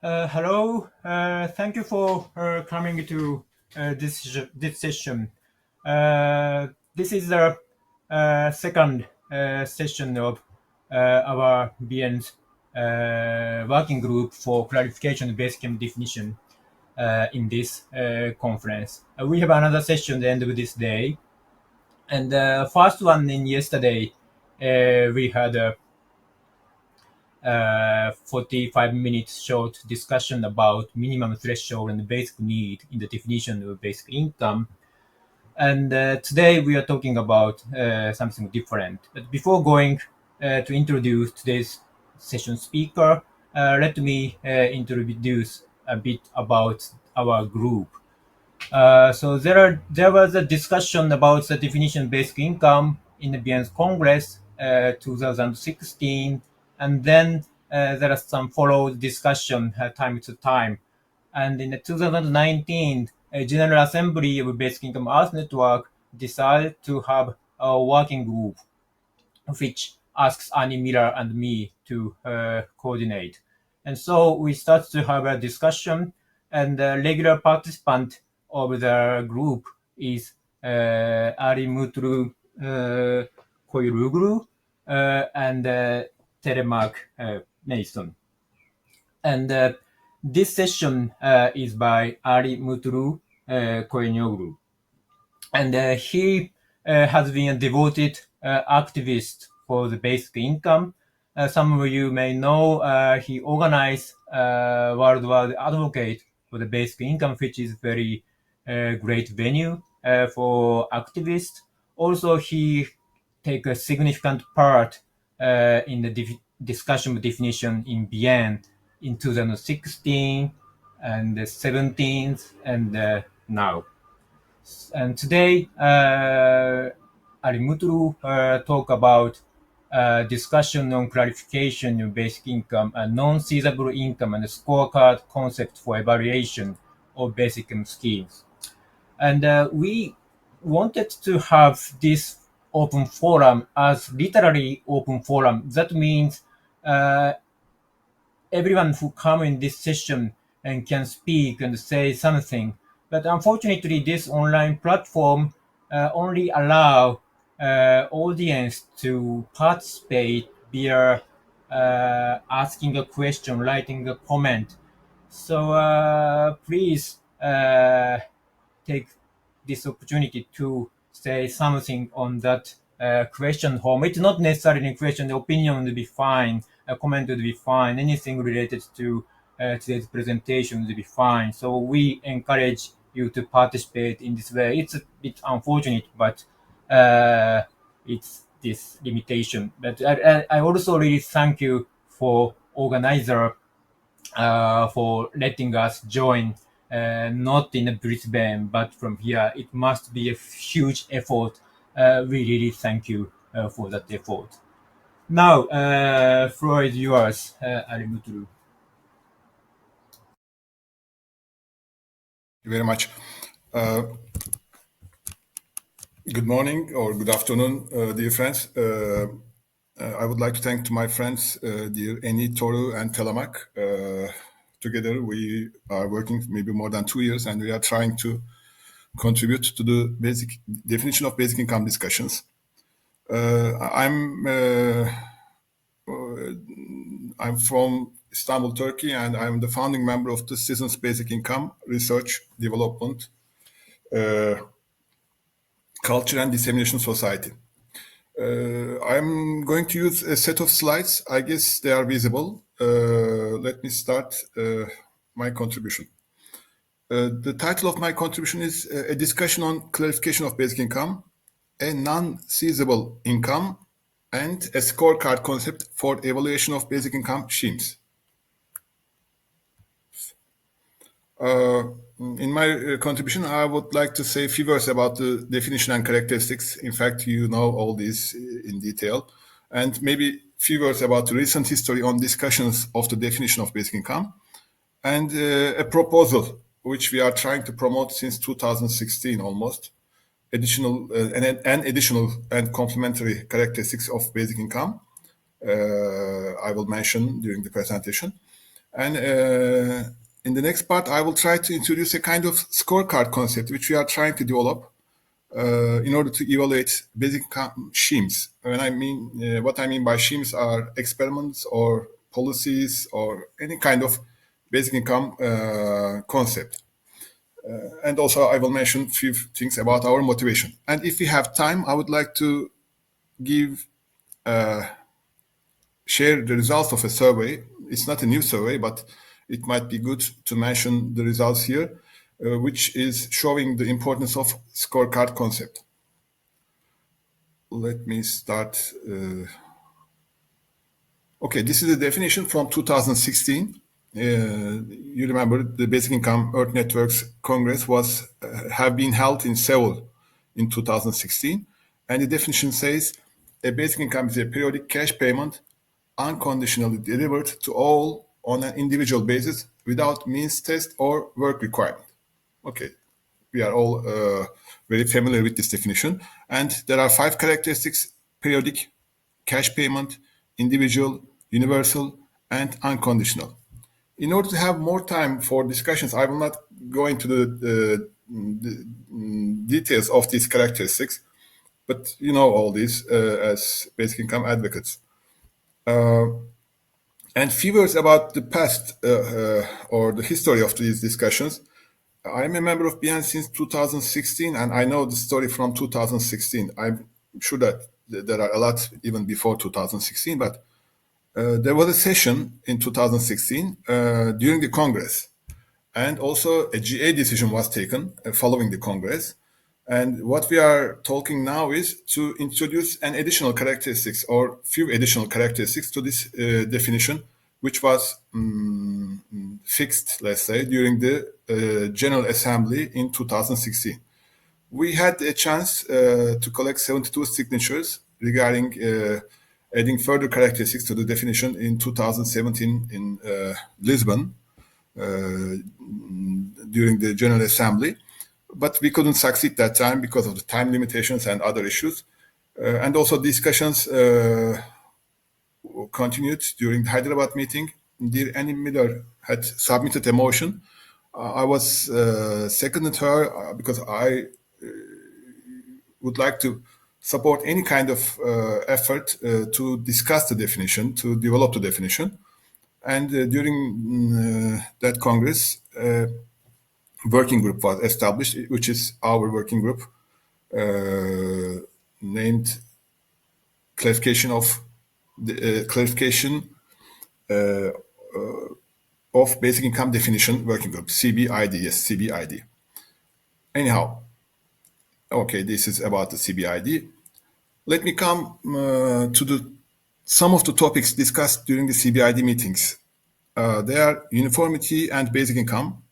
Hello. Thank you for coming to this session. This is the second session of our BN's working group for clarification of basic definition in this conference. We have another session at the end of this day. And the first one in yesterday, we had a 45 minutes short discussion about minimum threshold and basic need in the definition of basic income. And today we are talking about something different. But before going to introduce today's session speaker, let me introduce a bit about our group. So there was a discussion about the definition of basic income in the BN's Congress 2016, and then there are some followed discussion time to time. And in the 2019, a General Assembly of Basic Income Earth Network decided to have a working group, which asks Annie Miller and me to coordinate. And so we start to have a discussion, and the regular participant of the group is Ali Mutlu Köylüoğlu and Telemaque Masson. And this session is by Ali Mutlu Köylüoğlu. And he has been a devoted activist for the basic income. Some of you may know he organized worldwide advocate for the basic income, which is very great venue for activists. Also, he take a significant part in the discussion of definition in Vienna in 2016 and 17 and now. And today, Ali Mutlu talk about discussion on clarification of basic income and non-seizable income and scorecard concept for evaluation of basic income schemes. And we wanted to have this open forum as literally open forum. That means everyone who come in this session and can speak and say something. But unfortunately, this online platform only allow audience to participate via asking a question, writing a comment. So please take this opportunity to say something on that question home. It's not necessarily a question, the opinion would be fine, a comment would be fine, anything related to today's presentation would be fine. So we encourage you to participate in this way. It's a bit unfortunate, but it's this limitation. But I also really thank you for organizer for letting us join, not in Brisbane, but from here. It must be a huge effort. We really thank you for that effort. Now, floor is yours, Ali Mutlu. Thank you very much. Good morning or good afternoon, dear friends. I would like to thank to my friends, dear Annie, Toru, and Telemaque. Together, we are working maybe more than 2 years, and we are trying to contribute to the basic definition of basic income discussions. I'm from Istanbul, Turkey, and I'm the founding member of the Citizens Basic Income Research Development Culture and Dissemination Society. I'm going to use a set of slides. I guess they are visible. Let me start my contribution. The title of my contribution is a discussion on clarification of basic income, a non-seizable income, and a scorecard concept for evaluation of basic income schemes. In my contribution, I would like to say a few words about the definition and characteristics. In fact, you know all these in detail. And maybe a few words about the recent history on discussions of the definition of basic income. And a proposal which we are trying to promote since 2016 almost, additional and complementary characteristics of basic income. I will mention during the presentation. And in the next part, I will try to introduce a kind of scorecard concept, which we are trying to develop in order to evaluate basic income schemes. When I mean, what I mean by schemes are experiments or policies or any kind of basic income concept. And also, I will mention a few things about our motivation. And if we have time, I would like to share the results of a survey. It's not a new survey, but it might be good to mention the results here, which is showing the importance of scorecard concept. Let me start. Okay, this is the definition from 2016. You remember the Basic Income Earth Networks Congress was have been held in Seoul in 2016, and the definition says a basic income is a periodic cash payment unconditionally delivered to all on an individual basis without means test or work requirement. Okay, we are all very familiar with this definition, and there are 5 characteristics: periodic, cash payment, individual, universal, and unconditional. In order to have more time for discussions, I will not go into the details of these characteristics, but you know all these as basic income advocates. And few words about the past or the history of these discussions. I'm a member of BN since 2016, and I know the story from 2016. I'm sure that there are a lot even before 2016, but there was a session in 2016 during the Congress, and also a GA decision was taken following the Congress. And what we are talking now is to introduce an additional characteristics or few additional characteristics to this definition, which was fixed, let's say, during the General Assembly in 2016. We had a chance to collect 72 signatures regarding adding further characteristics to the definition in 2017 in Lisbon during the General Assembly. But we couldn't succeed that time because of the time limitations and other issues. And also discussions continued during the Hyderabad meeting. Dear Annie Miller had submitted a motion. I was seconded her because I would like to support any kind of effort to discuss the definition, to develop the definition. And during that Congress, working group was established, which is our working group, named clarification of basic income definition working group, CBID. Yes, CBID. Anyhow, okay, this is about the CBID. Let me come to some of the topics discussed during the CBID meetings. They are uniformity and basic income.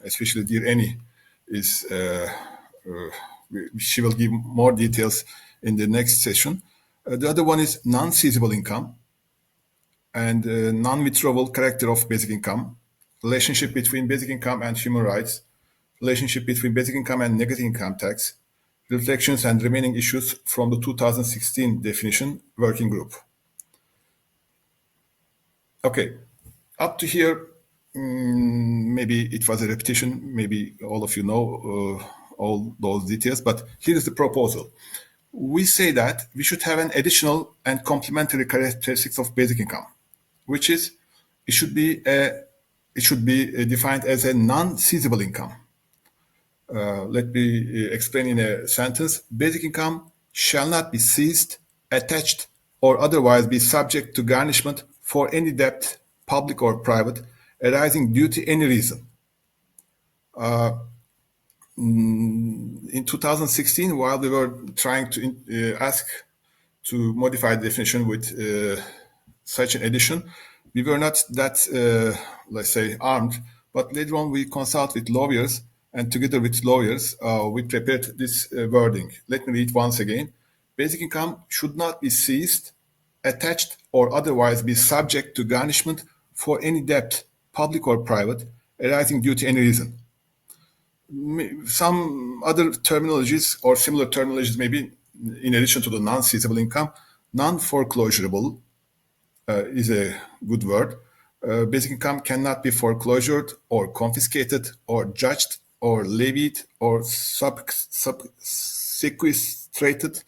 Especially dear Annie is she will give more details in the next session. The other one is non-seizable income and non-withdrawable character of basic income, relationship between basic income and human rights, relationship between basic income and negative income tax, reflections and remaining issues from the 2016 definition working group. Okay, up to here, maybe it was a repetition, maybe all of you know all those details, but here is the proposal. We say that we should have an additional and complementary characteristics of basic income, which is it should be defined as a non-seizable income. Let me explain in a sentence. Basic income shall not be seized, attached, or otherwise be subject to garnishment for any debt, public or private, arising due to any reason. In 2016, while we were trying to ask to modify the definition with such an addition, we were not that, let's say, armed, but later on we consult with lawyers, and together with lawyers, we prepared this wording. Let me read once again. Basic income should not be seized, attached, or otherwise be subject to garnishment for any debt, public or private, arising due to any reason. Some other terminologies or similar terminologies, maybe in addition to the non-seizable income, non-foreclosable is a good word. Basic income cannot be foreclosured or confiscated or judged or levied or sequestrated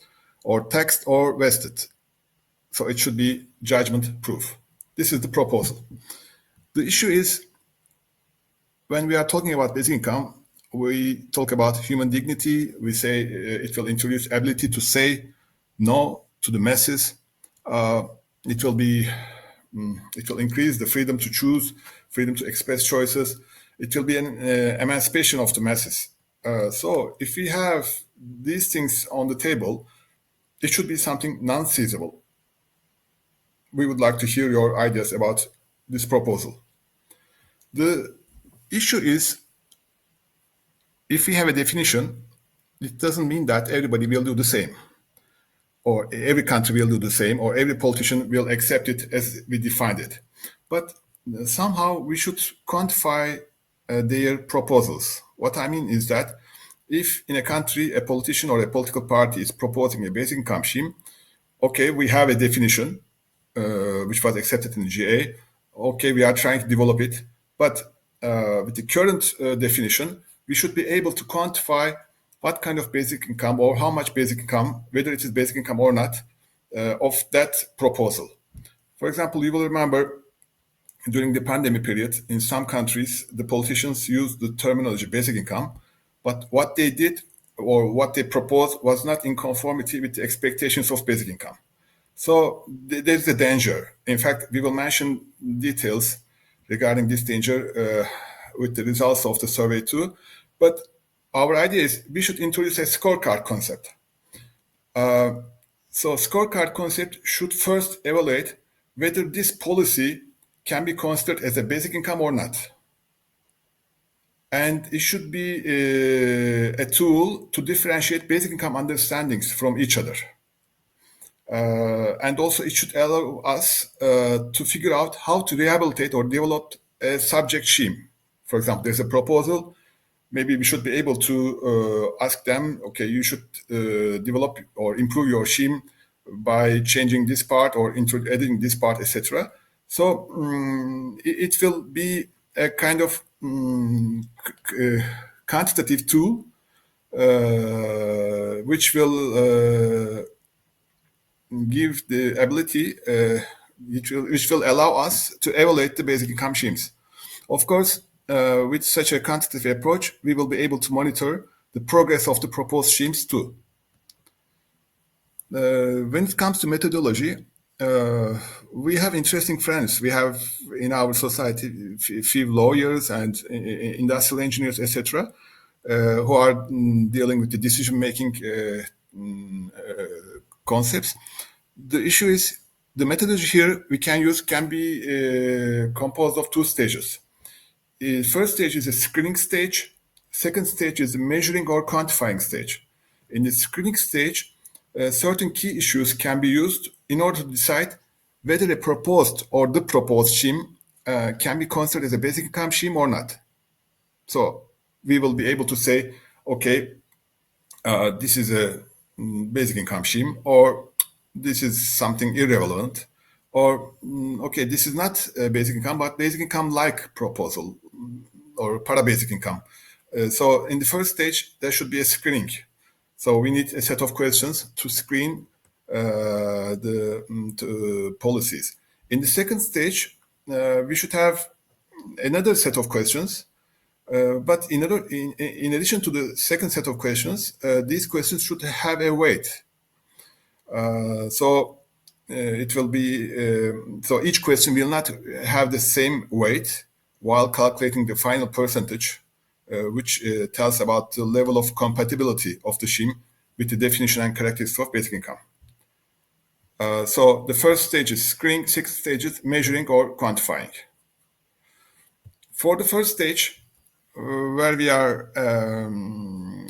or taxed or vested. So it should be judgment proof. This is the proposal. The issue is, when we are talking about basic income, we talk about human dignity. We say it will introduce ability to say no to the masses. It will increase the freedom to choose, freedom to express choices. It will be an emancipation of the masses. So if we have these things on the table, it should be something non-feasible. We would like to hear your ideas about this proposal. The issue is, if we have a definition, it doesn't mean that everybody will do the same, or every country will do the same, or every politician will accept it as we defined it. But somehow we should quantify their proposals. What I mean is that if in a country a politician or a political party is proposing a basic income scheme, okay, we have a definition which was accepted in the GA. Okay, we are trying to develop it, but with the current definition, we should be able to quantify what kind of basic income or how much basic income, whether it is basic income or not, of that proposal. For example, you will remember during the pandemic period, in some countries, the politicians used the terminology basic income, but what they did or what they proposed was not in conformity with the expectations of basic income. So there's a danger. In fact, we will mention details regarding this danger with the results of the survey too. But our idea is we should introduce a scorecard concept. So scorecard concept should first evaluate whether this policy can be considered as a basic income or not. And it should be a tool to differentiate basic income understandings from each other. And also it should allow us to figure out how to rehabilitate or develop a subject scheme. For example, there's a proposal. Maybe we should be able to ask them, okay, you should develop or improve your scheme by changing this part or adding this part, etc. So it will be a kind of quantitative tool which will give the ability, which will allow us to evaluate the basic income schemes. Of course, with such a quantitative approach, we will be able to monitor the progress of the proposed schemes too. When it comes to methodology, we have interesting friends. We have in our society few lawyers and industrial engineers, etc., who are dealing with the decision-making concepts. The issue is the methodology here we can use can be composed of two stages. The first stage is a screening stage. Second stage is the measuring or quantifying stage. In the screening stage, certain key issues can be used in order to decide whether a proposed or the proposed scheme can be considered as a basic income scheme or not. So we will be able to say, okay, this is a basic income scheme, or this is something irrelevant, or okay, this is not a basic income, but basic income-like proposal, or para-basic income. So in the first stage, there should be a screening. So we need a set of questions to screen the policies. In the second stage, we should have another set of questions. But in addition to the second set of questions, these questions should have a weight. So it will be so each question will not have the same weight while calculating the final percentage, which tells about the level of compatibility of the scheme with the definition and characteristics of basic income. So the first stage is screening, second stage is measuring or quantifying. For the first stage, where we are,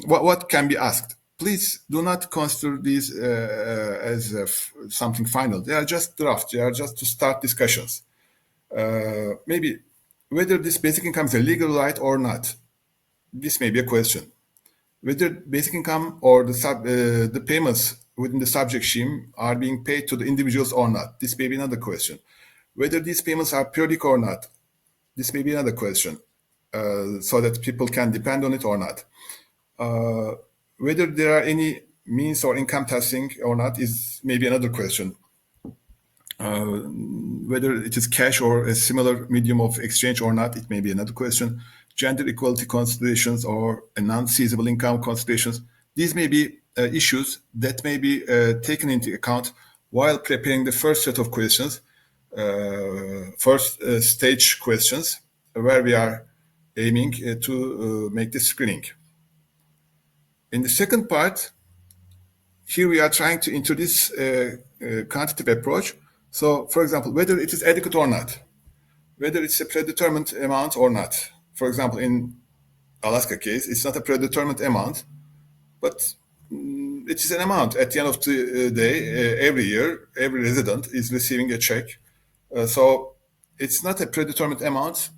what can be asked? Please do not consider these as something final. They are just drafts. They are just to start discussions. Maybe whether this basic income is a legal right or not. This may be a question. Whether basic income or the payments within the subject scheme are being paid to the individuals or not. This may be another question. Whether these payments are periodic or not, this may be another question, so that people can depend on it or not. Whether there are any means or income testing or not is maybe another question. Whether it is cash or a similar medium of exchange or not, it may be another question. Gender equality considerations or a non-seizable income considerations, these may be issues that may be taken into account while preparing the first set of questions, first stage questions, where we are aiming to make the screening. In the second part, here we are trying to introduce a quantitative approach. So, for example, whether it is adequate or not, whether it's a predetermined amount or not. For example, in Alaska case, it's not a predetermined amount, but it is an amount. At the end of the day, every year, every resident is receiving a check. So it's not a predetermined amount.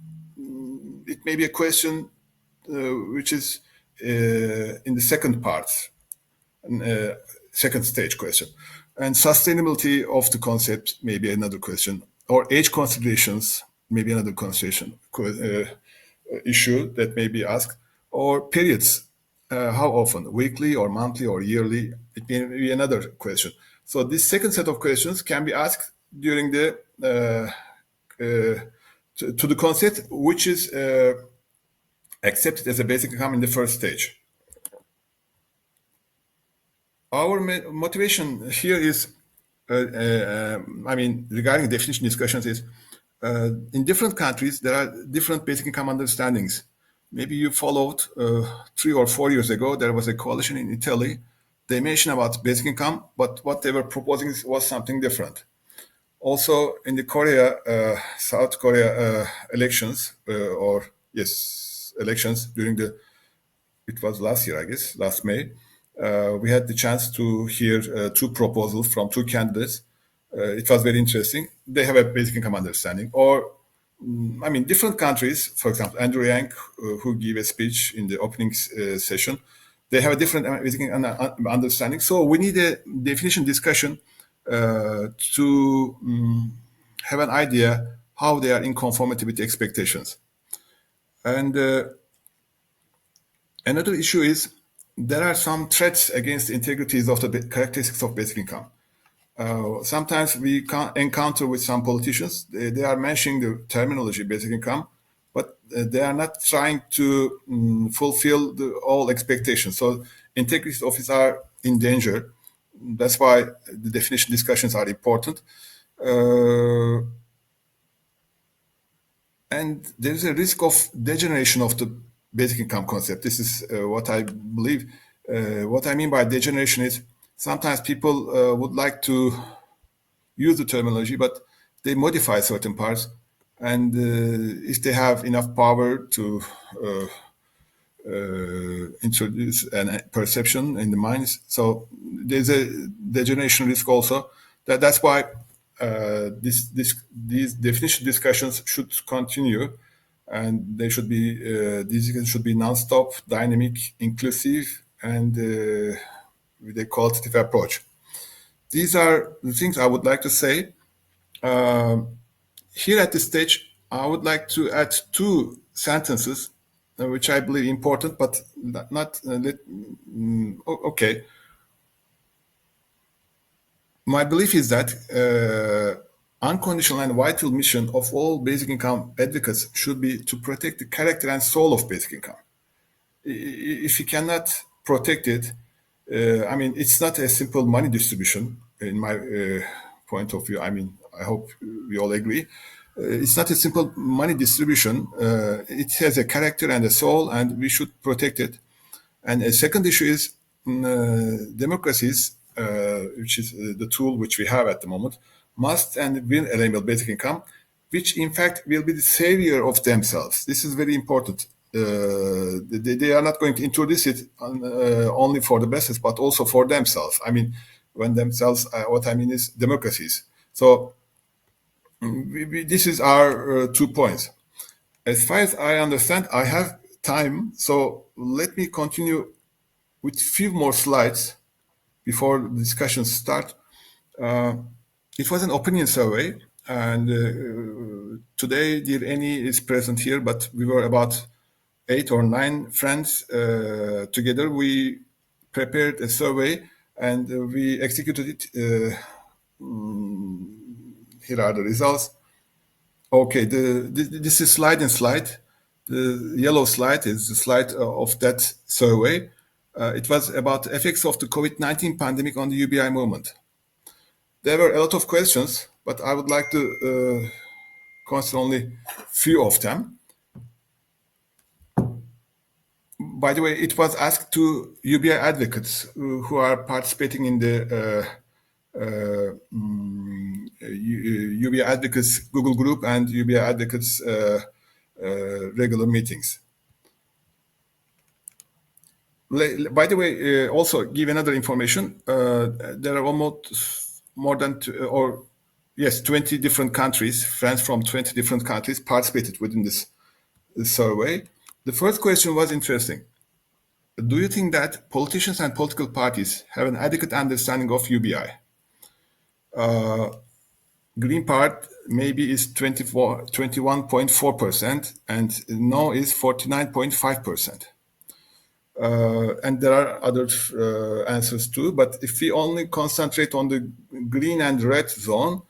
It may be a question which is in the second part, second stage question. And sustainability of the concept may be another question, or age considerations may be another consideration issue that may be asked, or periods, how often, weekly or monthly or yearly, it may be another question. So this second set of questions can be asked during the to the concept which is accepted as a basic income in the first stage. Our motivation here is, regarding definition discussions is, in different countries, there are different basic income understandings. Maybe you followed 3 or 4 years ago, there was a coalition in Italy. They mentioned about basic income, but what they were proposing was something different. Also, in the South Korea elections, elections during it was last year, I guess, last May, we had the chance to hear 2 proposals from 2 candidates. It was very interesting. They have a basic income understanding. Or, different countries, for example, Andrew Yang, who gave a speech in the opening session, they have a different basic income understanding. So we need a definition discussion to have an idea how they are in conformity with the expectations. And another issue is there are some threats against the integrities of the characteristics of basic income. Sometimes we encounter with some politicians, they are mentioning the terminology basic income, but they are not trying to fulfill all expectations. So integrity of it are in danger. That's why the definition discussions are important. And there is a risk of degeneration of the basic income concept. This is what I believe. What I mean by degeneration is sometimes people would like to use the terminology, but they modify certain parts. And if they have enough power to introduce a perception in the minds, so there's a degeneration risk also. That's why these definition discussions should continue, and they should be these should be non-stop, dynamic, inclusive, and with a qualitative approach. These are the things I would like to say. Here at this stage, I would like to add 2 sentences which I believe important, but not okay. My belief is that unconditional and vital mission of all basic income advocates should be to protect the character and soul of basic income. If you cannot protect it, it's not a simple money distribution in my point of view. I hope we all agree. It's not a simple money distribution. It has a character and a soul, and we should protect it. And a second issue is democracies, which is the tool which we have at the moment, must and will enable basic income, which in fact will be the savior of themselves. This is very important. They are not going to introduce it only for the masses, but also for themselves. When themselves, what I mean is democracies. So this is our 2 points. As far as I understand, I have time, so let me continue with a few more slides before the discussions start. It was an opinion survey And today, dear Annie is present here, but we were about 8 or 9 friends together. We prepared a survey and we executed it. Here are the results. Okay, this is slide and slide. The yellow slide is the slide of that survey. It was about effects of the COVID-19 pandemic on the UBI movement. There were a lot of questions, but I would like to consider only few of them. By the way, it was asked to UBI advocates who are participating in the UBI advocates Google group and UBI advocates regular meetings. By the way, also give another information. There are almost more than 20 different countries, friends from 20 different countries participated within this survey. The first question was interesting. Do you think that politicians and political parties have an adequate understanding of UBI? Green part maybe is 21.4% and no is 49.5%. And there are other answers too, but if we only concentrate on the green and red zone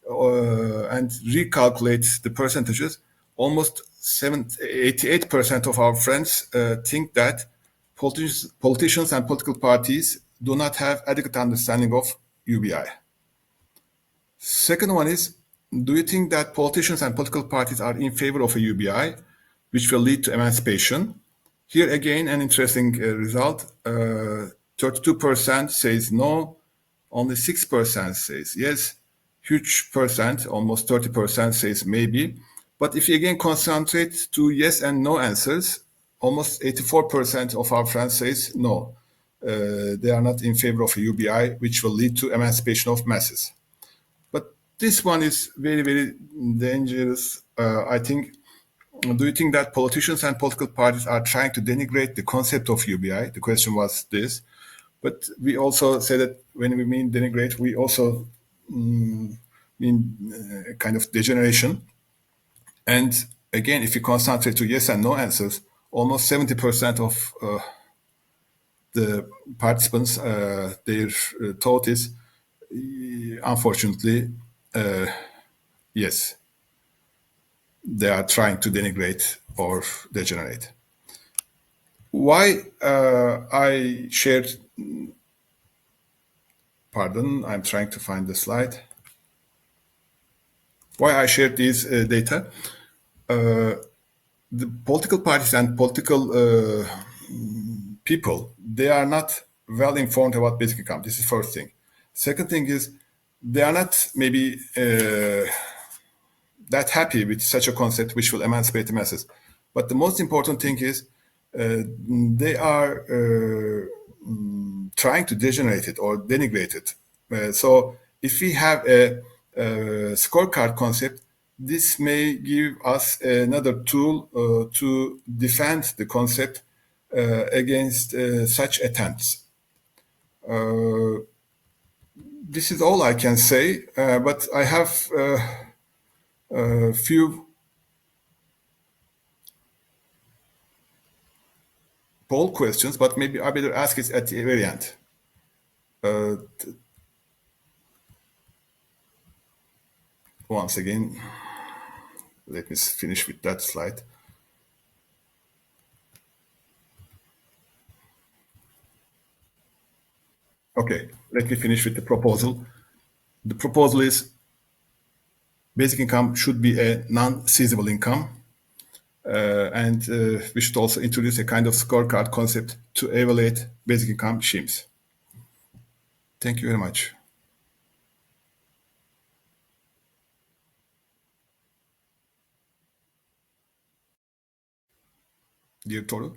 and recalculate the percentages, almost 88% of our friends think that politicians and political parties do not have adequate understanding of UBI. Second one is, do you think that politicians and political parties are in favor of a UBI, which will lead to emancipation? Here again, an interesting result. 32% says no, only 6% says yes, huge percent, almost 30% says maybe. But if you again concentrate to yes and no answers, almost 84% of our friends says no. They are not in favor of a UBI, which will lead to emancipation of masses. But this one is very, very dangerous. I think, do you think that politicians and political parties are trying to denigrate the concept of UBI? The question was this. But we also say that when we mean denigrate, we also mean kind of degeneration. And again, if you concentrate to yes and no answers, almost 70% of the participants, their thought is, unfortunately, yes, they are trying to denigrate or degenerate. Why I shared, pardon, I'm trying to find the slide. Why I shared these data. The political parties and political people, they are not well informed about basic income. This is first thing. Second thing is, they are not maybe that happy with such a concept which will emancipate the masses. But the most important thing is they are trying to degenerate it or denigrate it. So if we have a scorecard concept, this may give us another tool to defend the concept against such attempts. This is all I can say, but I have a few poll questions, but maybe I better ask it at the very end. Once again, let me finish with that slide. Okay, let me finish with the proposal. The proposal is basic income should be a non-seizable income. And we should also introduce a kind of scorecard concept to evaluate basic income schemes. Thank you very much. Dear Toru.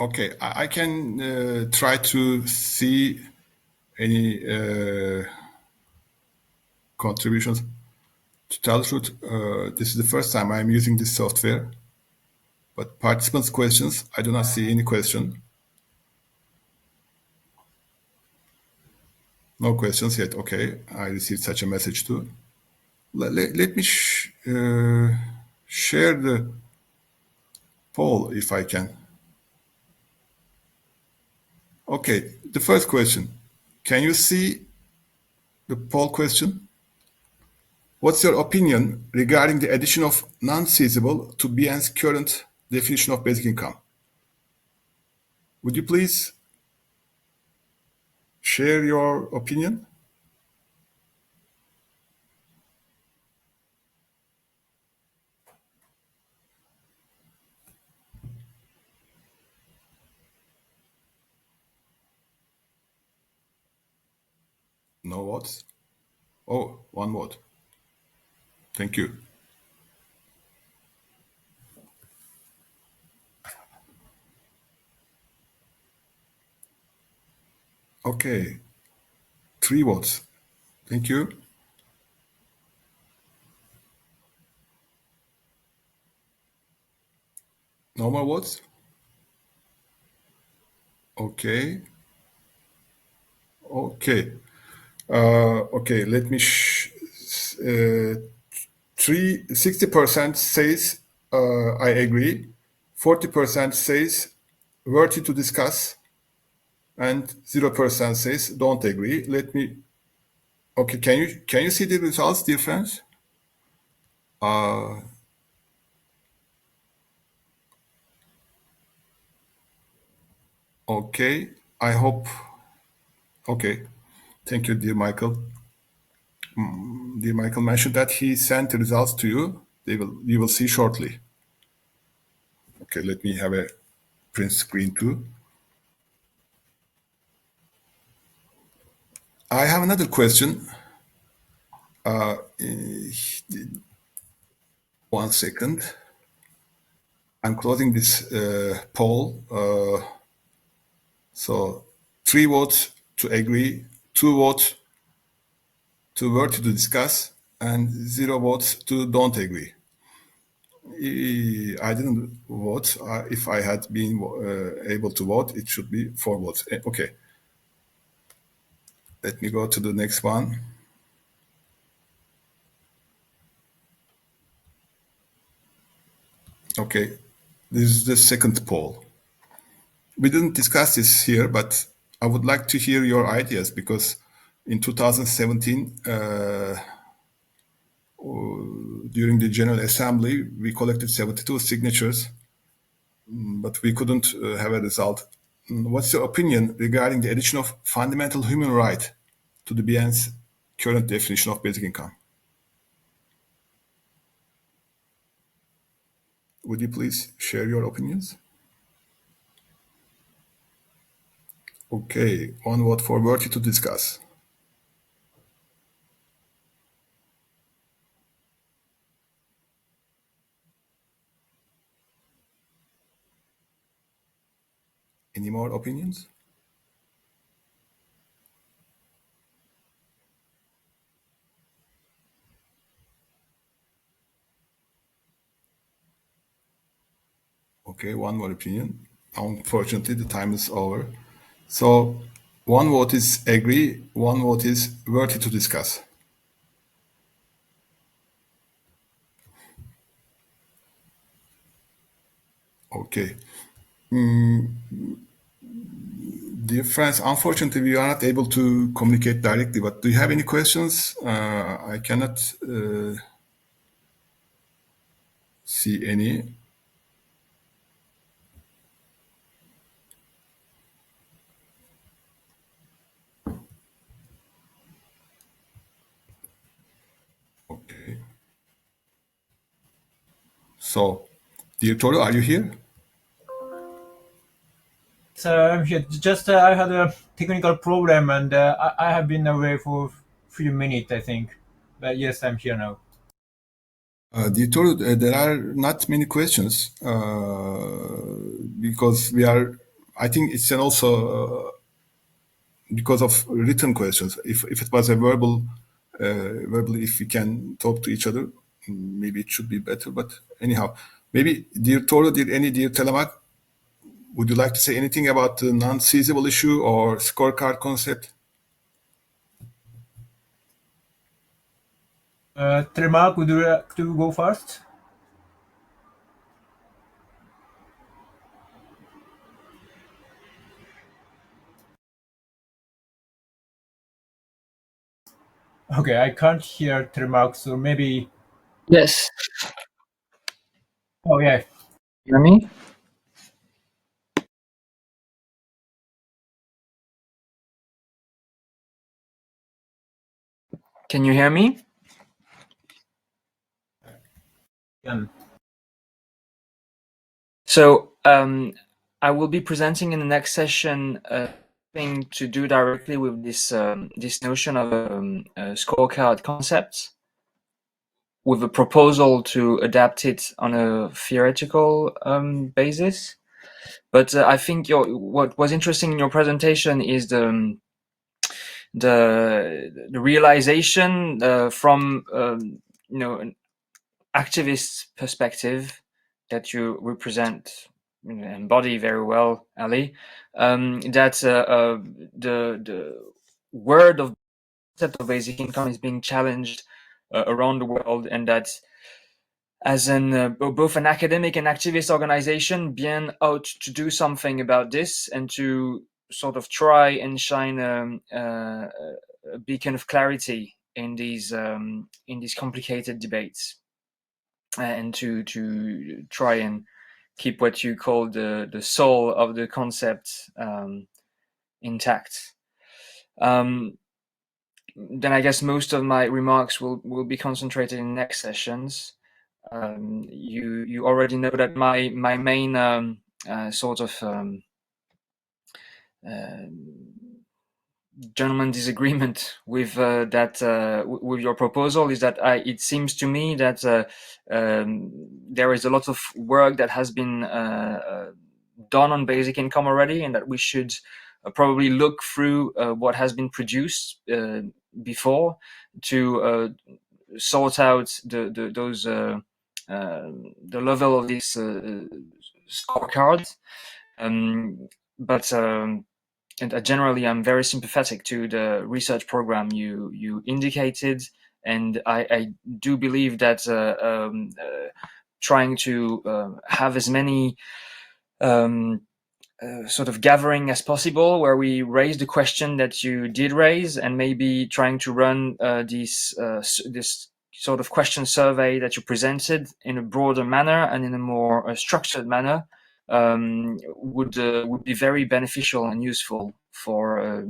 Okay, I can try to see any contributions. To tell the truth, this is the first time I'm using this software. But participants' questions, I do not see any question. No questions yet. Okay, I received such a message too. Let me share the poll if I can. Okay, the first question. Can you see the poll question? What's your opinion regarding the addition of non-seizable to BN's current definition of basic income? Would you please share your opinion? No votes? Oh, one vote. Thank you. Okay, 3 votes. Thank you. No more votes? Okay. Okay. Okay, let me 60% says I agree, 40% says worthy to discuss, and 0% says don't agree. Let me. Okay, can you see the results, dear friends? Okay, I hope. Okay, thank you, dear Michael. Dear Michael mentioned that he sent the results to you. You will see shortly. Okay, let me have a print screen too. I have another question. One second. I'm closing this poll. So 3 votes to agree, 2 votes to worthy to discuss, and 0 votes to don't agree. I didn't vote. If I had been able to vote, it should be 4 votes. Okay. Let me go to the next one. Okay. This is the second poll. We didn't discuss this here, but I would like to hear your ideas because in 2017, during the General Assembly, we collected 72 signatures, but we couldn't have a result. What's your opinion regarding the addition of fundamental human right to the BN's current definition of basic income? Would you please share your opinions? Okay, 1 vote for worthy to discuss. Any more opinions? Okay, 1 more opinion. Unfortunately, the time is over. So 1 vote is agree, 1 vote is worthy to discuss. Okay. Dear friends, unfortunately, we are not able to communicate directly, but do you have any questions? I cannot see any. Okay. So, dear Toru, are you here? So I'm here. Just I had a technical problem and I have been away for a few minutes, I think. But yes, I'm here now. Dear Toru, there are not many questions because we are I think it's also because of written questions. If it was a verbal, if we can talk to each other, maybe it should be better. But anyhow, maybe dear Toru, dear Telemaque, would you like to say anything about the non-seizable issue or scorecard concept? Telemaque, would you like to go first? Okay, I can't hear Telemaque, so maybe. Yes. Oh yeah. Hear me? Can you hear me? So I will be presenting in the next session thing to do directly with this notion of a scorecard concept, with a proposal to adapt it on a theoretical basis. But I think what was interesting in your presentation is the realization from an activist perspective that you represent, embody very well, Ali. That the word of concept of basic income is being challenged around the world, and that as both an academic and activist organization being out to do something about this and to sort of try and shine a beacon of clarity in these complicated debates, and to try and keep what you call the soul of the concept intact. Then I guess most of my remarks will be concentrated in next sessions. You already know that my main sort of gentleman disagreement with with your proposal is that it seems to me that there is a lot of work that has been done on basic income already, and that we should probably look through what has been produced before to sort out the level of this scorecard. And generally, I'm very sympathetic to the research program you indicated, and I do believe that trying to have as many sort of gathering as possible where we raise the question that you did raise, and maybe trying to run this sort of question survey that you presented in a broader manner and in a more structured manner would be very beneficial and useful for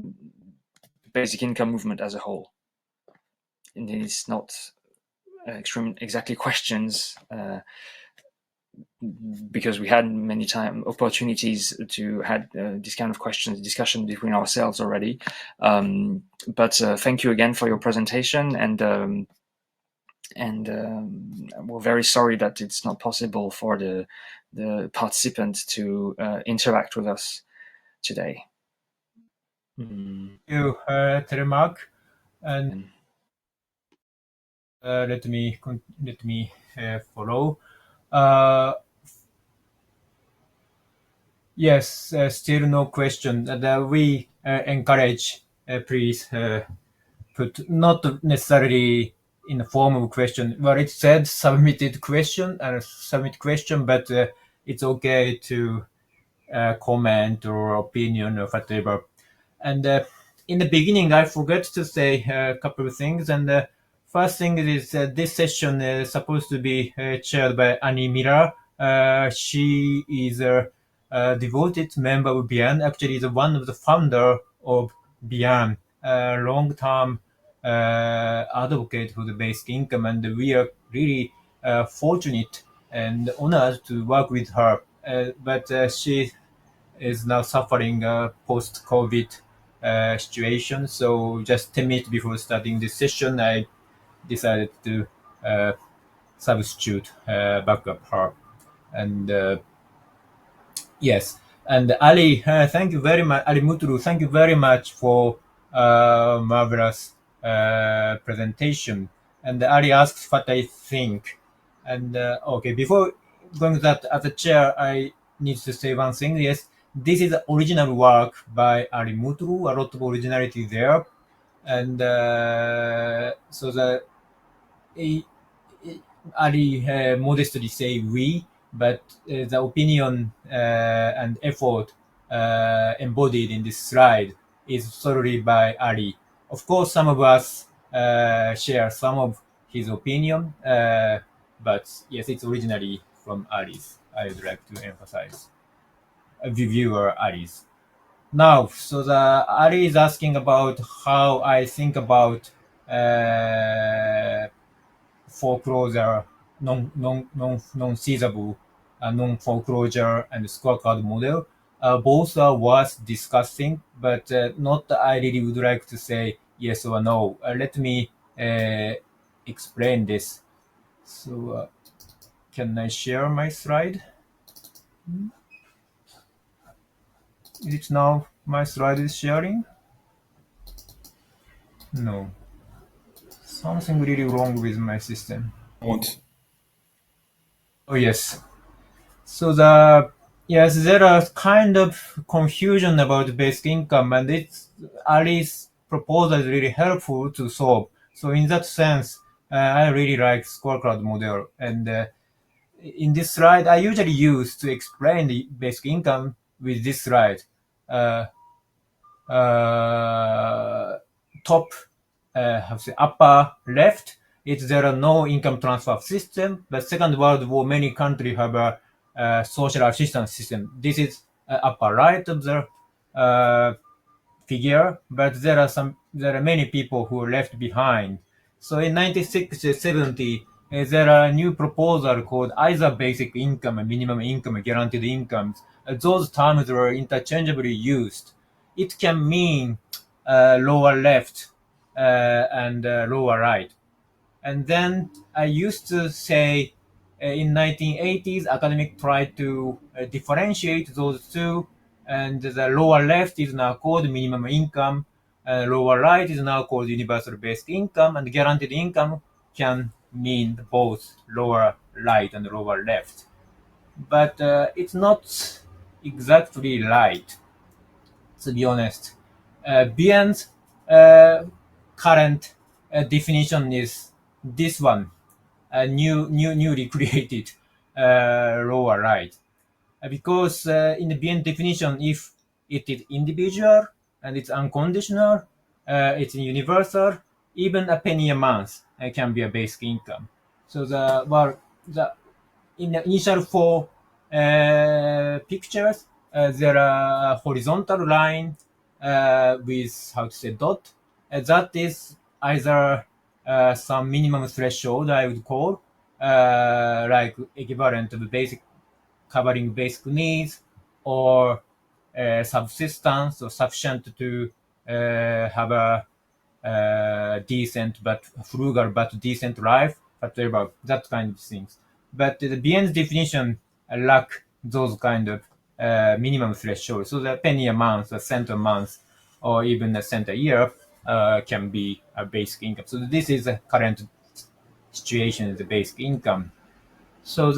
the basic income movement as a whole. And it's not exactly questions, because we had many opportunities to had this kind of discussion between ourselves already. But thank you again for your presentation, and we're very sorry that it's not possible for the participants to interact with us today. Thank you, Telemaque, and let me follow. Yes, still no question. We encourage, please put not necessarily in the form of question. Well, it said submitted question and submit question, but it's okay to comment or opinion or whatever. And in the beginning, I forgot to say a couple of things. And the first thing is this session is supposed to be chaired by Annie Miller. She is a devoted member of BIAN. Actually, is one of the founder of BIAN, long-term advocate for the basic income, and we are really fortunate and honored to work with her. But she is now suffering a post-COVID situation. So just 10 minutes before starting this session, I decided to substitute backup her. And yes, And Ali, thank you very much. Ali Mutlu, thank you very much for marvelous presentation. And Ali asks what I think. And okay, before going to that, as a chair, I need to say one thing. Yes, this is the original work by Ali Mutlu. A lot of originality there. And so Ali modestly say we, but the opinion and effort embodied in this slide is solely by Ali. Of course, some of us share some of his opinion, but yes, it's originally from Ali's. I would like to emphasize. Viewer Ali's. Now, so the Ali is asking about how I think about foreclosure, non-seizable, non-foreclosure, and scorecard model. Both are worth discussing, but not I really would like to say yes or no. Let me explain this. So, can I share my slide? Is it now my slide is sharing? No. Something really wrong with my system. Won't. Oh, yes. So yes, there are kind of confusion about basic income, and it's Ali's proposal is really helpful to solve. So in that sense, I really like scorecard model. And in this slide, I usually use to explain the basic income with this slide. Top, how to say, upper left, it's there are no income transfer system. But Second World War, many countries have a social assistance system. This is upper right of the figure, but there are many people who are left behind. So in 1960-70, there are a new proposal called either basic income and minimum income, guaranteed incomes. Those terms were interchangeably used. It can mean lower left and lower right. And then I used to say in 1980s, academic tried to differentiate those two, and the lower left is now called minimum income, lower right is now called universal basic income, and guaranteed income can mean both lower right and lower left. But it's not exactly right, to be honest. Bien's current definition is this one, newly created lower right. Because in the Bien definition, if it is individual and it's unconditional, it's universal, even a penny a month can be a basic income. So in the initial four pictures, there are horizontal line with how to say dot. That is either some minimum threshold I would call, like equivalent to the basic covering basic needs, or subsistence or sufficient to have a decent but frugal but decent life, whatever, that kind of things. But the Bien's definition lack those kind of minimum threshold. So the penny a month, a cent a month, or even a cent a year can be a basic income. So this is the current situation of the basic income. So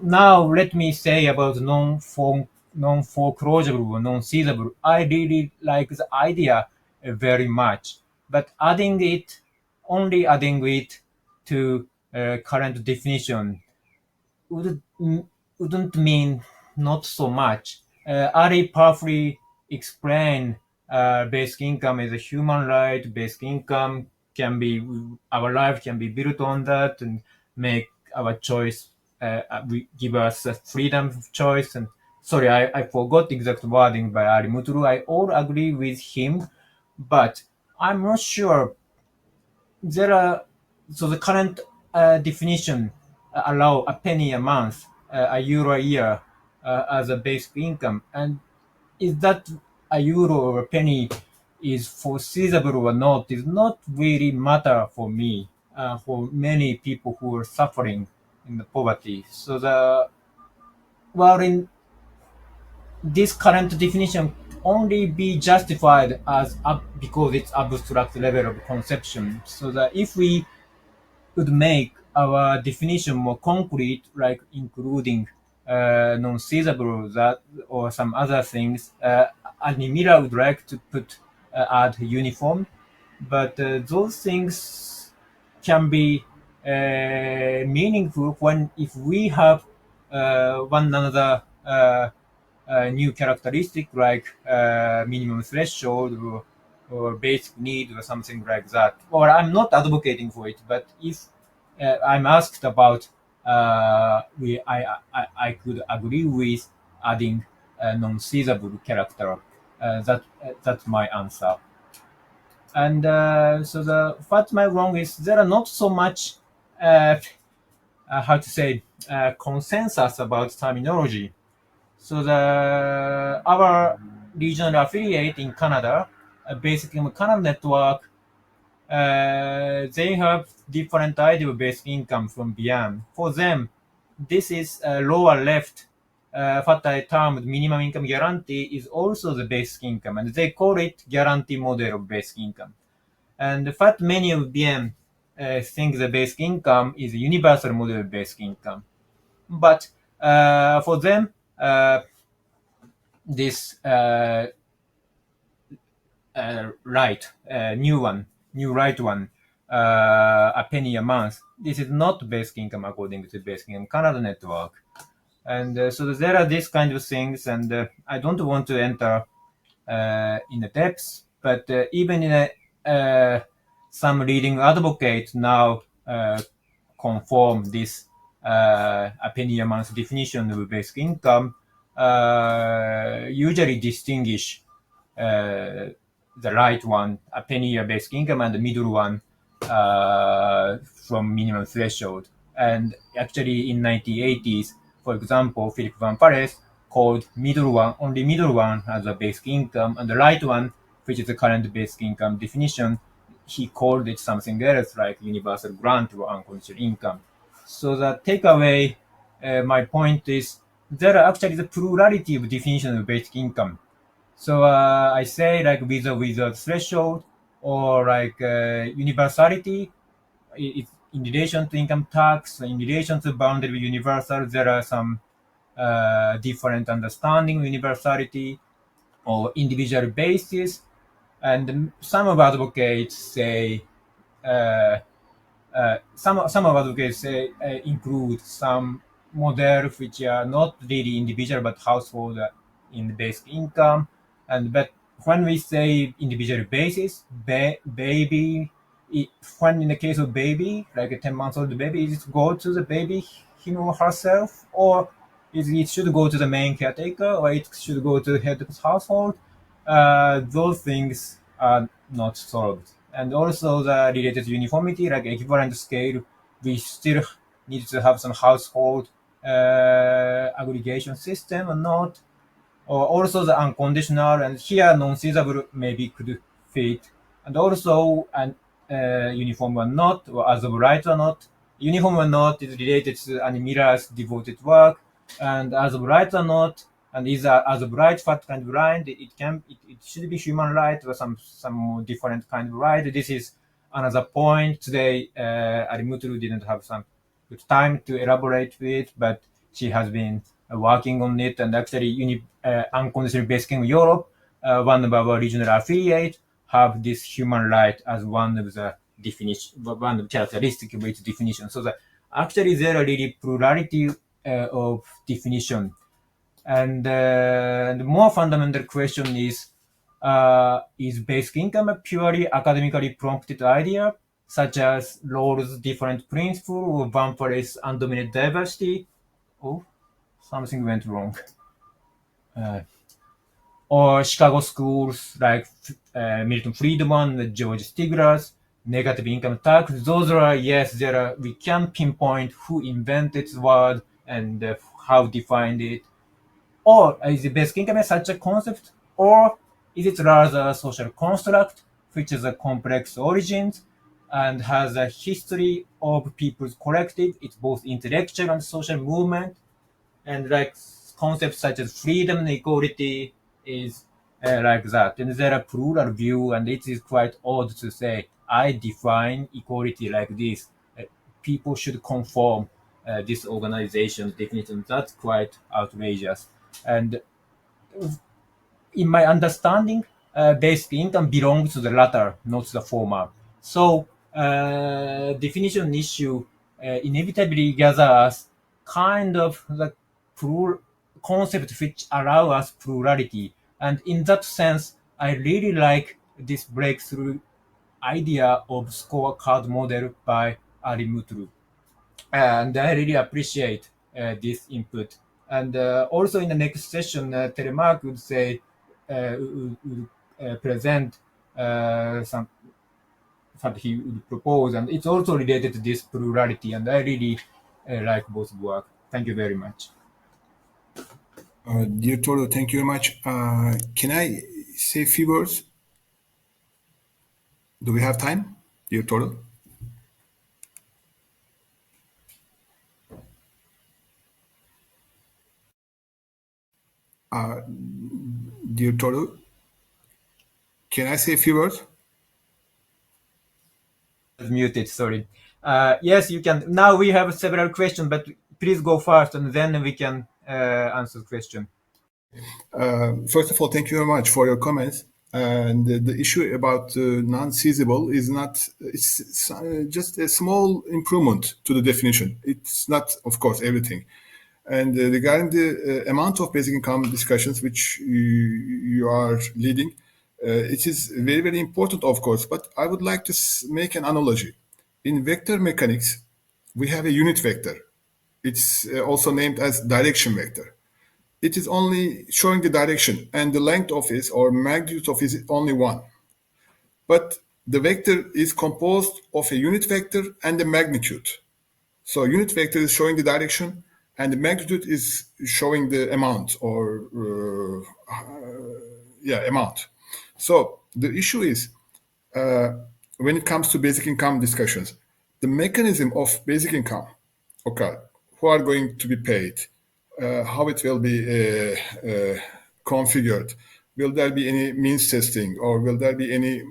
now let me say about non-foreclosable or non-seizable. I really like the idea very much, but only adding it to current definition would, wouldn't mean not so much. Ali powerfully explained basic income is a human right. Basic income can be, our life can be built on that and make our choice, give us a freedom of choice. And sorry, I forgot exact wording by Ali Mutlu. I all agree with him, but I'm not sure there are, so the current definition allow a penny a month, a euro a year as a basic income. And is that a euro or a penny is foreseeable or not is not really matter for me, for many people who are suffering in the poverty. So well, this current definition only be justified as because it's abstract level of conception. So that if we would make our definition more concrete, like including non-seizable that or some other things, Miller would like to add uniform, but those things can be meaningful when if we have one another new characteristic like minimum threshold or basic need or something like that. Or I'm not advocating for it, but if I'm asked about, I could agree with adding a non-seizable character. That's my answer. And so what my wrong is there are not so much how to say consensus about terminology. So our regional affiliate in Canada, basically Canada Network, they have different idea of basic income from BM. For them, this is lower left. What I termed minimum income guarantee is also the basic income, and they call it guarantee model of basic income. And what many of BM think the basic income is a universal model of basic income. But for them, this new right one, a penny a month. This is not basic income according to Basic Income Canada Network. And so there are these kind of things, and I don't want to enter in the depths, but even in some leading advocates now conform this a penny a month definition of basic income, usually distinguish the right one, a penny a basic income, and the middle one from minimum threshold. And actually in 1980s, for example, Philip Van Pares called only middle one as a basic income, and the right one, which is the current basic income definition, he called it something else like universal grant or unconditional income. So the takeaway, my point is, there are actually the plurality of definitions of basic income. So I say like with a threshold or like universality, it's in relation to income tax, in relation to boundary universal, there are some different understanding of universality or individual basis. And some of advocates say some of advocates say include some models which are not really individual but household in basic income. And but when we say individual basis, baby, when in the case of baby, like a 10-month-old baby, is it go to the baby him or herself, or is it should go to the main caretaker, or it should go to the head of the household? Those things are not solved. And also the related to uniformity, like equivalent scale, we still need to have some household aggregation system or not. Or also the unconditional, and here non-seizable maybe could fit. And also uniform or not, or as of right or not. Uniform or not is related to Annie Miller's devoted work, and as of right or not, and is as of right what kind of right? It should be human right or some more different kind of right. This is another point. Today, Mutlu didn't have some good time to elaborate with, but she has been working on it, and actually unconditional basic in Europe, one of our regional affiliates have this human right as one of the definition, one of the characteristic of its definition. So that actually there are really plurality of definition. And the more fundamental question is basic income a purely academically prompted idea, such as Rawls' different principle or Van Pares' undominated diversity? Oh, something went wrong. Or Chicago schools like Milton Friedman, George Stigler's negative income tax. Those are, yes, we can pinpoint who invented the word and how defined it. Or is the basic income such a concept? Or is it rather a social construct, which has a complex origins and has a history of people's collective? It's both intellectual and social movement. And like concepts such as freedom and equality is like that. And there are plural view, and it is quite odd to say, I define equality like this. People should conform this organization's definition. That's quite outrageous. And in my understanding, basic income belongs to the latter, not the former. So, definition issue inevitably gathers kind of the concept which allow us plurality. And in that sense, I really like this breakthrough idea of scorecard model by Ali Mutlu. And I really appreciate this input. And also in the next session, Telemark would say, would present something he would propose, and it's also related to this plurality. And I really like both work. Thank you very much. Dear Toru, thank you very much. Can I say a few words? Do we have time, dear Toru? Dear Toru, can I say a few words? Muted, sorry. Yes, you can. Now we have several questions, but please go first, and then we can answer the question. First of all, thank you very much for your comments. And the issue about non-seizable is not, it's just a small improvement to the definition. It's not, of course, everything. And regarding the amount of basic income discussions which you are leading, it is very, very important, of course. But I would like to make an analogy. In vector mechanics, we have a unit vector. It's also named as direction vector. It is only showing the direction, and the length of it or magnitude of it is only one. But the vector is composed of a unit vector and a magnitude. So unit vector is showing the direction, and the magnitude is showing the amount or amount. So the issue is when it comes to basic income discussions, the mechanism of basic income, okay, who are going to be paid, how it will be configured, will there be any means testing, or will there be any,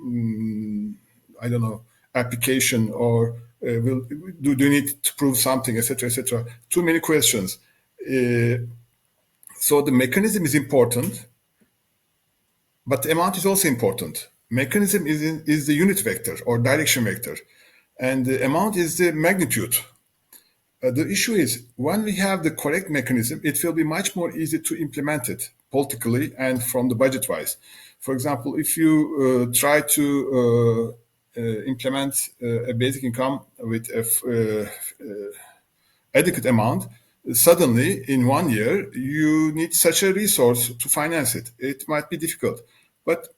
I don't know, application, or do you need to prove something, etc., etc. Too many questions. So the mechanism is important, but the amount is also important. Mechanism is the unit vector or direction vector, and the amount is the magnitude. The issue is when we have the correct mechanism, it will be much more easy to implement it politically and from the budget wise. For example, if you try to implement a basic income with a adequate amount, suddenly in 1 year, you need such a resource to finance it. It might be difficult, but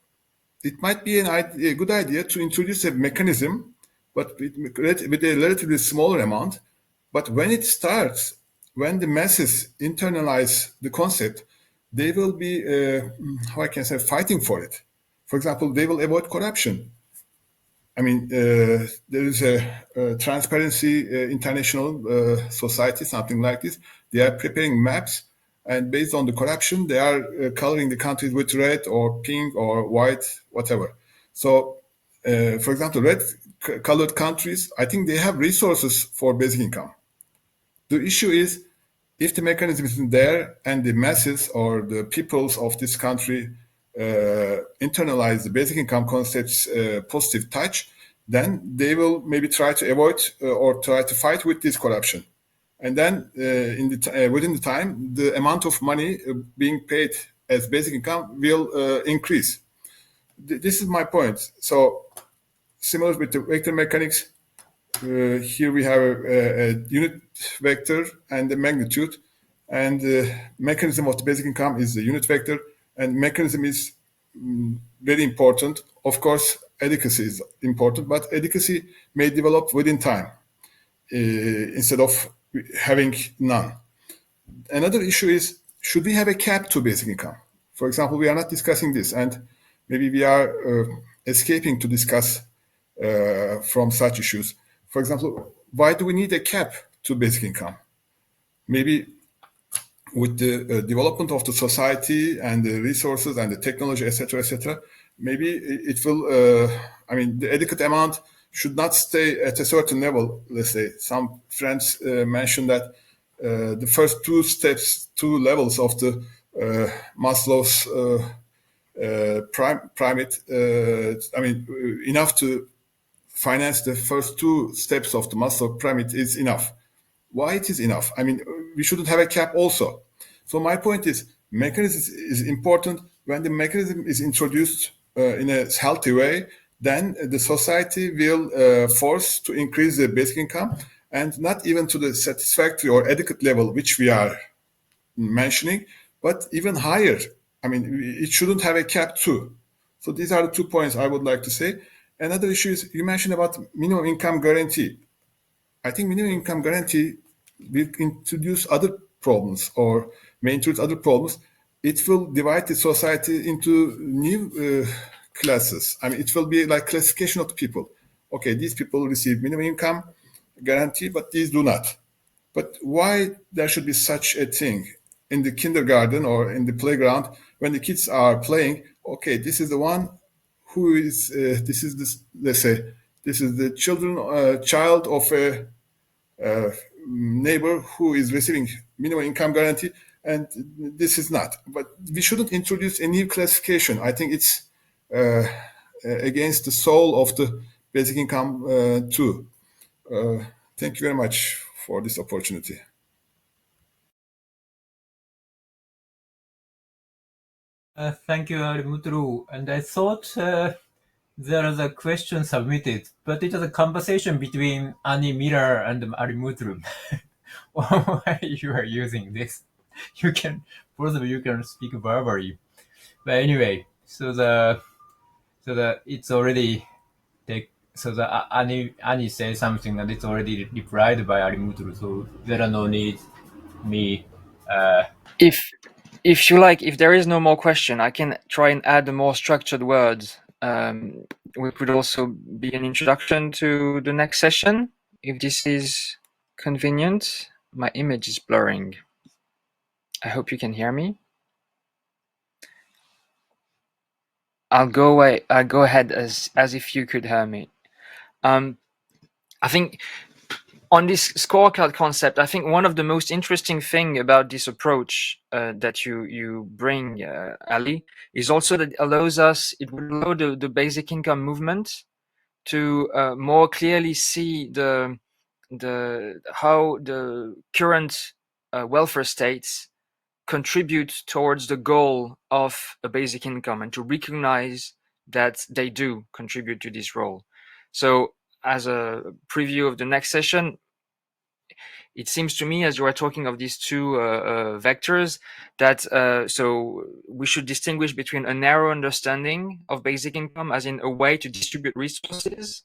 it might be a good idea to introduce a mechanism, but with a relatively smaller amount. But when it starts, when the masses internalize the concept, they will be, how I can say, fighting for it. For example, they will avoid corruption. I mean, there is a Transparency International Society, something like this. They are preparing maps, and based on the corruption, they are coloring the countries with red or pink or white, whatever. So, for example, red-colored countries, I think they have resources for basic income. The issue is, if the mechanism isn't there and the masses or the peoples of this country internalize the basic income concept's positive touch, then they will maybe try to avoid or try to fight with this corruption. And then within the time, the amount of money being paid as basic income will increase. This is my point. So similar with the vector mechanics, here we have a unit vector and the magnitude, and the mechanism of the basic income is the unit vector, and mechanism is very important. Of course, adequacy is important, but adequacy may develop within time instead of having none. Another issue is, should we have a cap to basic income? For example, we are not discussing this, and maybe we are escaping to discuss from such issues. For example, why do we need a cap to basic income? Maybe with the development of the society and the resources and the technology, etc., maybe it will. I mean, the adequate amount should not stay at a certain level. Let's say some friends mentioned that the first two levels of the Maslow's pyramid. I mean, enough to finance the first two steps of the Maslow pyramid is enough. Why it is enough? I mean, we shouldn't have a cap also. So my point is, mechanism is important. When the mechanism is introduced in a healthy way, then the society will force to increase the basic income, and not even to the satisfactory or adequate level which we are mentioning, but even higher. I mean, it shouldn't have a cap too. So these are the 2 points I would like to say. Another issue is you mentioned about minimum income guarantee. I think minimum income guarantee will introduce other problems or may introduce other problems. It will divide the society into new classes. I mean, it will be like classification of the people. Okay, these people receive minimum income guarantee, but these do not. But why there should be such a thing in the kindergarten or in the playground when the kids are playing? Okay, this is the one who is. This is this. Let's say this is the child of a neighbor who is receiving minimum income guarantee, and this is not. But we shouldn't introduce a new classification. I think it's against the soul of the basic income too. Thank you very much for this opportunity. Thank you, Mutlu. And I thought there was a question submitted, but it was a conversation between Annie Miller and Ali Mutlu. Why you are using this? You can, both of you can speak verbally. But anyway, so the it's already so the Annie says something that it's already replied by Ali Mutlu. So there are no need me. If you like, if there is no more question, I can try and add a more structured word, which would also be an introduction to the next session, if this is convenient. My image is blurring. I hope you can hear me. I'll go ahead as if you could hear me. I think on this scorecard concept, I think one of the most interesting thing about this approach that you bring, Ali, is also that it would allow the basic income movement to more clearly see how the current welfare states contribute towards the goal of a basic income, and to recognize that they do contribute to this role. So as a preview of the next session, it seems to me, as you are talking of these two vectors, that so we should distinguish between a narrow understanding of basic income as in a way to distribute resources,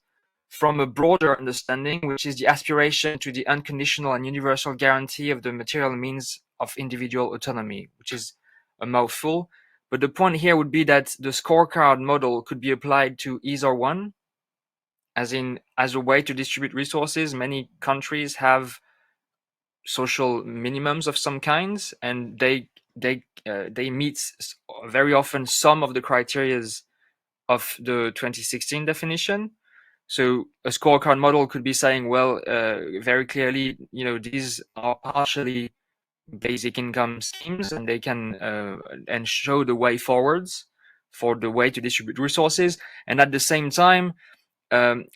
from a broader understanding, which is the aspiration to the unconditional and universal guarantee of the material means of individual autonomy, which is a mouthful. But the point here would be that the scorecard model could be applied to either one, as a way to distribute resources. Many countries have social minimums of some kinds, and they meet very often some of the criterias of the 2016 definition. So a scorecard model could be saying, well, very clearly, these are partially basic income schemes, and they can and show the way forwards for the way to distribute resources. And at the same time,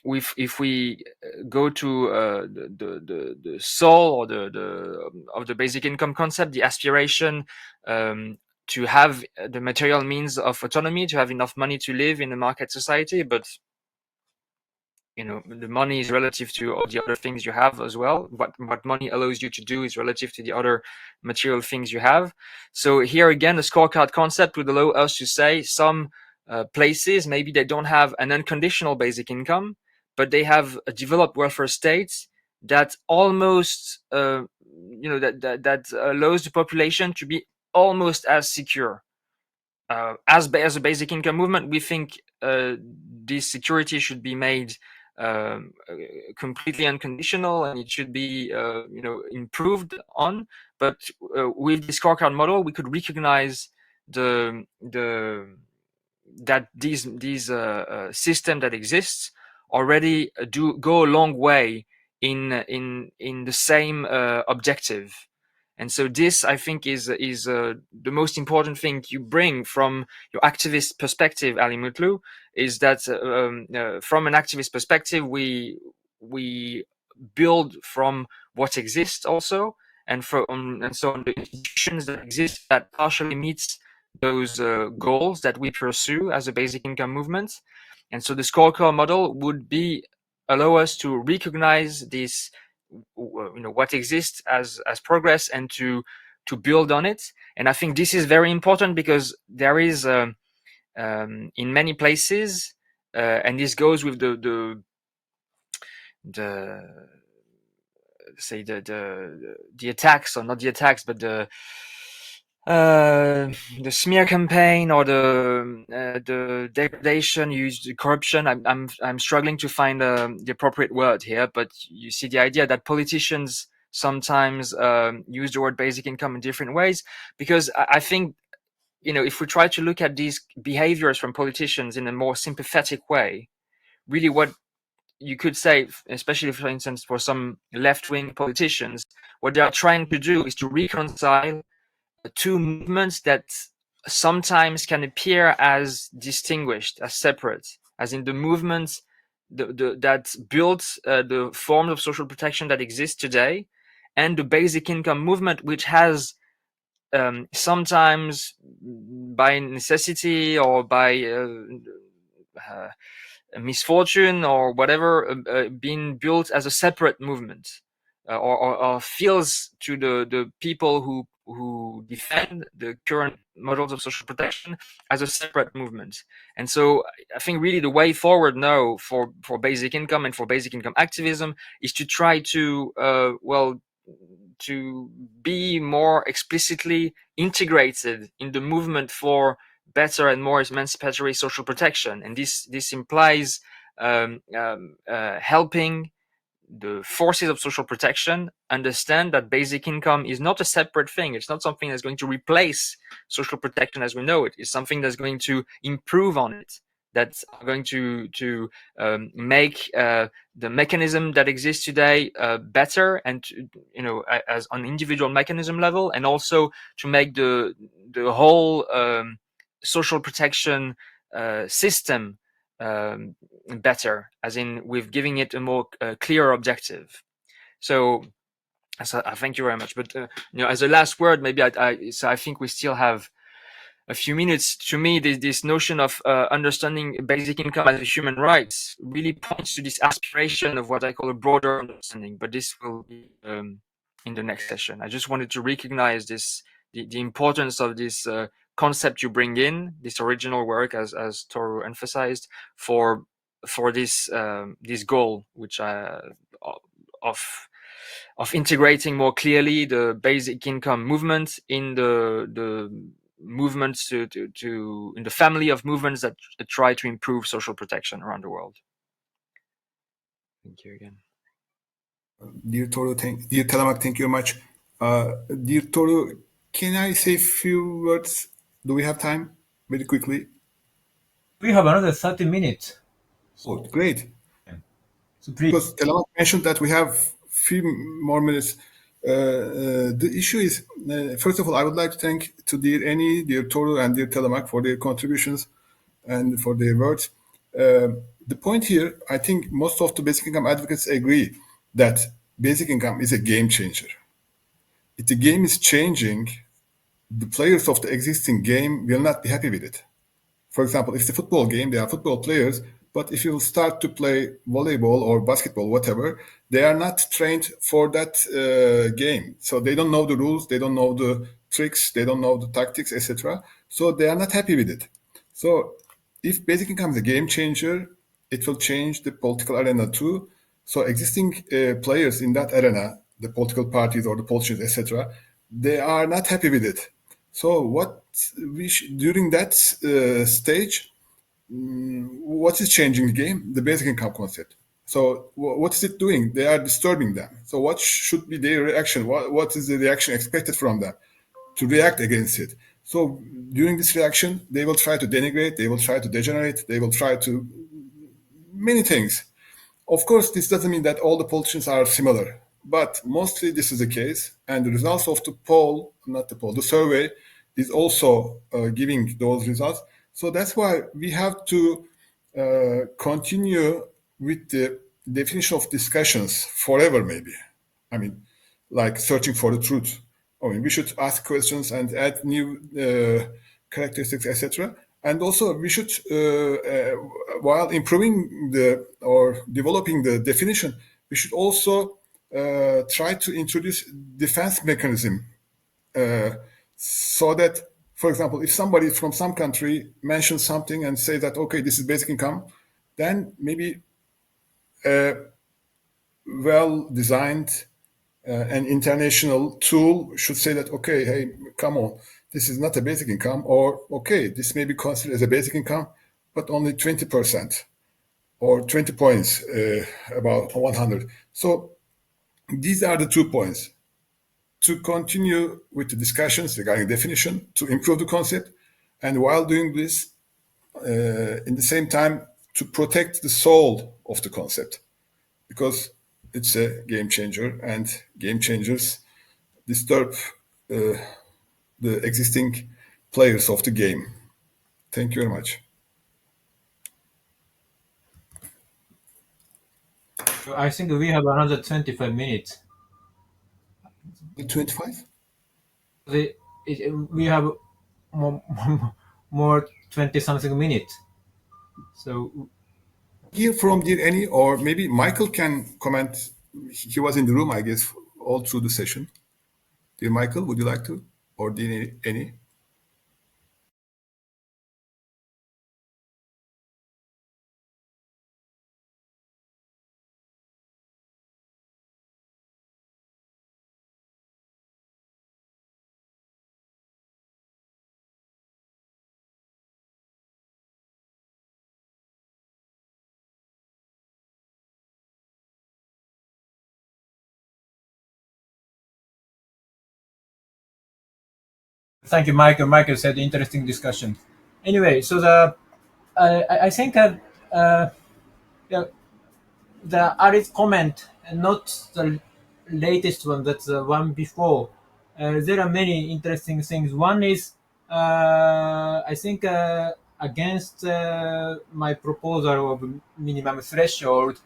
if we go to the soul or of the basic income concept, the aspiration to have the material means of autonomy, to have enough money to live in a market society, but the money is relative to all the other things you have as well. What money allows you to do is relative to the other material things you have. So here again, the scorecard concept would allow us to say some places, maybe they don't have an unconditional basic income, but they have a developed welfare state that almost that allows the population to be almost as secure. As a basic income movement, we think this security should be made completely unconditional, and it should be improved on. But with the scorecard model, we could recognize that these system that exists already do go a long way in the same objective. And so this, I think, is the most important thing you bring from your activist perspective, Ali Mutlu, is that from an activist perspective, we build from what exists also, and so on the institutions that exist that partially meets those goals that we pursue as a basic income movement. And so the scorecard model would allow us to recognize this, what exists as progress, and to build on it. And I think this is very important because there is in many places, and this goes with the say the attacks, or not the attacks, but the smear campaign, or the degradation, used corruption. I'm struggling to find the appropriate word here, but you see the idea that politicians sometimes use the word basic income in different ways, because I think, if we try to look at these behaviors from politicians in a more sympathetic way, really what you could say, especially for instance for some left-wing politicians, what they are trying to do is to reconcile two movements that sometimes can appear as distinguished, as separate, as in the movements that built the forms of social protection that exist today, and the basic income movement, which has sometimes by necessity or by misfortune or whatever, been built as a separate movement, or feels to the people who defend the current models of social protection as a separate movement. And so I think really the way forward now for basic income and for basic income activism is to try to to be more explicitly integrated in the movement for better and more emancipatory social protection. And this implies helping the forces of social protection understand that basic income is not a separate thing. It's not something that's going to replace social protection as we know it. It's something that's going to improve on it, that's going to make the mechanism that exists today better, and as on individual mechanism level, and also to make the whole social protection system better, as in with giving it a more clear objective. So I thank you very much. But as a last word, maybe I think we still have a few minutes. To me, this notion of understanding basic income as a human right really points to this aspiration of what I call a broader understanding. But this will be in the next session. I just wanted to recognize the importance of this concept you bring in, this original work, as Toru emphasized, for this goal, which of integrating more clearly the basic income movement in the movements in the family of movements that try to improve social protection around the world. Thank you again. Dear Toru, dear Telemaque, thank you very much. Dear Toru, can I say a few words? Do we have time? Very quickly. We have another 30 minutes. Oh, great. So please. Because Telemaque mentioned that we have few more minutes. The issue is, first of all, I would like to thank to dear Annie, dear Toru, and dear Telemaque for their contributions and for their words. The point here, I think most of the basic income advocates agree that basic income is a game changer. If the game is changing, the players of the existing game will not be happy with it. For example, if it's a football game, there are football players, but if you start to play volleyball or basketball, whatever, they are not trained for that game. So they don't know the rules, they don't know the tricks, they don't know the tactics, etc. So they are not happy with it. So if basic income is a game changer, it will change the political arena too. So existing players in that arena, the political parties or the politicians, etc., they are not happy with it. So what during that stage, what is changing the game? The basic income concept. So what is it doing? They are disturbing them. So what should be their reaction? What is the reaction expected from them to react against it? So during this reaction, they will try to denigrate, they will try to degenerate, they will try to many things. Of course, this doesn't mean that all the politicians are similar, but mostly this is the case. And the results of the survey is also giving those results. So that's why we have to continue with the definition of discussions forever, maybe. I mean, like searching for the truth. I mean, we should ask questions and add new characteristics, etc. And also, we should, while improving or developing the definition, we should also try to introduce defense mechanism so that, for example, if somebody from some country mentions something and say that, okay, this is basic income, then maybe a well-designed an international tool should say that, okay, hey, come on, this is not a basic income, or okay, this may be considered as a basic income, but only 20% or 20 points about 100. So these are the 2 points. To continue with the discussions regarding definition, to improve the concept, and while doing this, in the same time, to protect the soul of the concept, because it's a game changer, and game changers disturb the existing players of the game. Thank you very much. I think we have another 25 minutes. 25? We have more 20 something minutes. So Hear from dear Annie, or maybe Michael can comment. He was in the room, I guess, all through the session. Dear Michael, would you like to? Or dear Annie? thank you, Michael. Michael said interesting discussion. Anyway, so I think the Ali's comment, not the latest one, that's the one before. There are many interesting things. One is, I think, against my proposal of minimum threshold,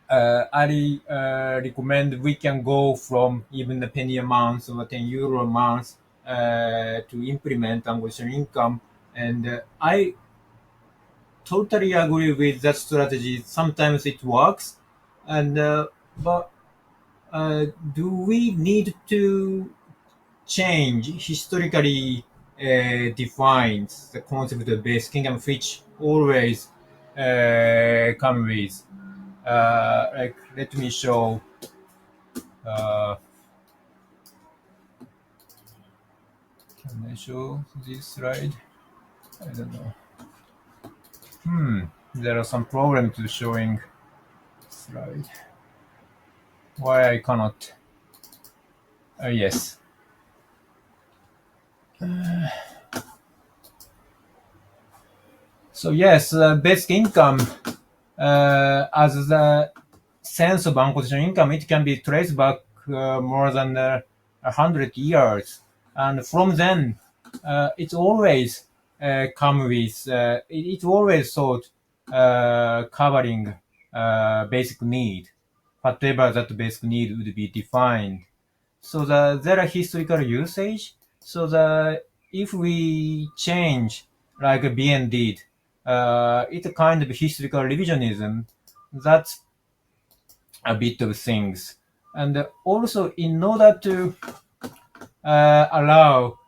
Ali recommend we can go from even a penny a month or 10 euro a month to implement unconditional income. And I totally agree with that strategy. Sometimes it works, and but do we need to change historically defined the concept of basic income, which always come with like, let me show. Can I show this slide? I don't know. There are some problems to showing slide. Why I cannot? Yes. So yes, basic income as the sense of unconditional income, it can be traced back more than 100 years, and from then it's always come with it's always thought covering basic need, whatever that basic need would be defined. So there are historical usage. So if we change like BN did, it's a kind of historical revisionism. That's a bit of things. And also, in order to allow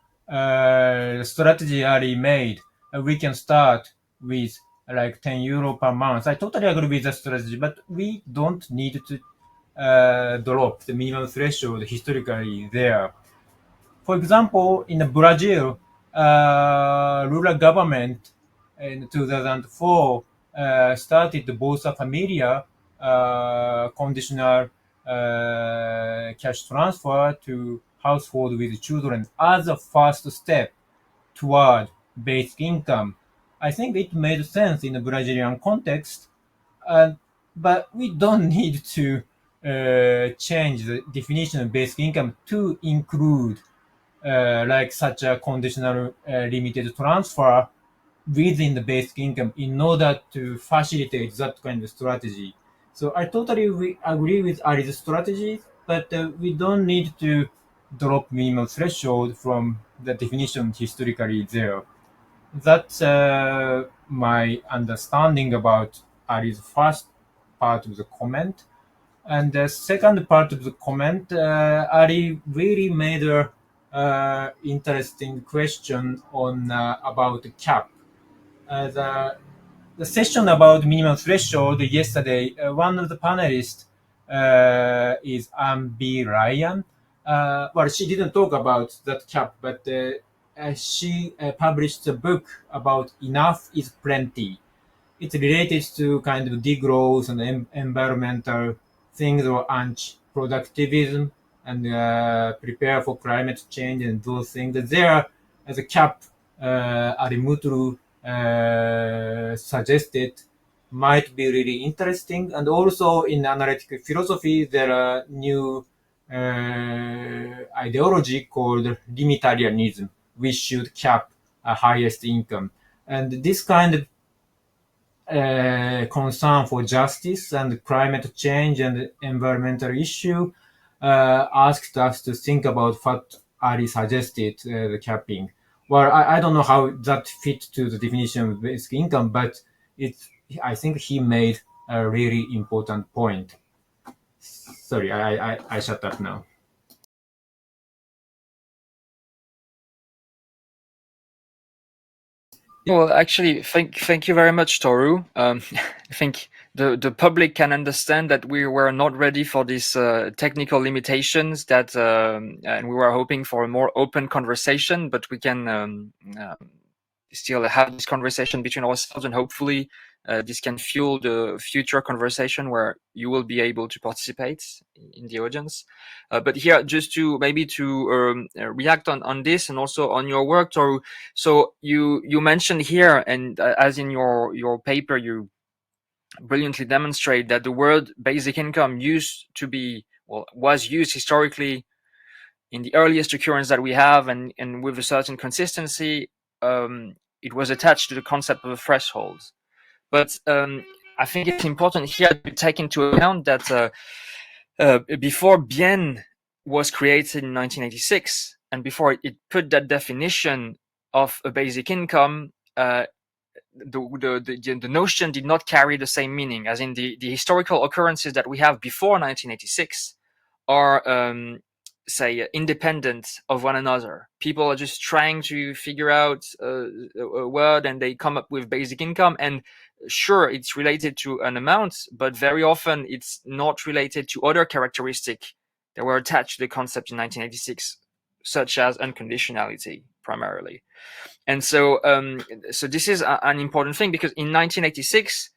strategy already made, we can start with like 10 euro per month. I totally agree with the strategy, but we don't need to drop the minimum threshold historically there. For example, in Brazil, rural government in 2004 started both a familiar conditional cash transfer to household with children as a first step toward basic income. I think it made sense in the Brazilian context, but we don't need to change the definition of basic income to include like such a conditional limited transfer within the basic income in order to facilitate that kind of strategy. So I totally agree with Ari's strategy, but we don't need to drop minimum threshold from the definition historically there. That's my understanding about Ari's first part of the comment. And the second part of the comment, Ari really made a interesting question on about the cap. The session about minimum threshold yesterday, one of the panelists is B. Ryan. Well, she didn't talk about that cap, but she published a book about enough is plenty. It's related to kind of degrowth and environmental things or anti-productivism and prepare for climate change and those things. There, as a cap, Mutlu suggested might be really interesting. And also in analytical philosophy, there are new ideology called limitarianism. We should cap a highest income. And this kind of concern for justice and climate change and environmental issue asked us to think about what Ali suggested, the capping. Well, I don't know how that fit to the definition of basic income, but I think he made a really important point. Sorry, I shut up now. Well, actually, thank you very much, Toru. I think the public can understand that we were not ready for these technical limitations that, and we were hoping for a more open conversation, but we can still have this conversation between ourselves, and hopefully this can fuel the future conversation where you will be able to participate in the audience. But here, just to maybe to react on this and also on your work, Toru. So you mentioned here, and as in your paper, you brilliantly demonstrate that the word basic income was used historically in the earliest occurrence that we have, and with a certain consistency. It was attached to the concept of a threshold. But I think it's important here to take into account that before Bien was created in 1986, and before it put that definition of a basic income, the notion did not carry the same meaning, as in the historical occurrences that we have before 1986 are say independent of one another. People are just trying to figure out a word, and they come up with basic income, and sure, it's related to an amount, but very often it's not related to other characteristics that were attached to the concept in 1986, such as unconditionality primarily. And so this is an important thing, because in 1986,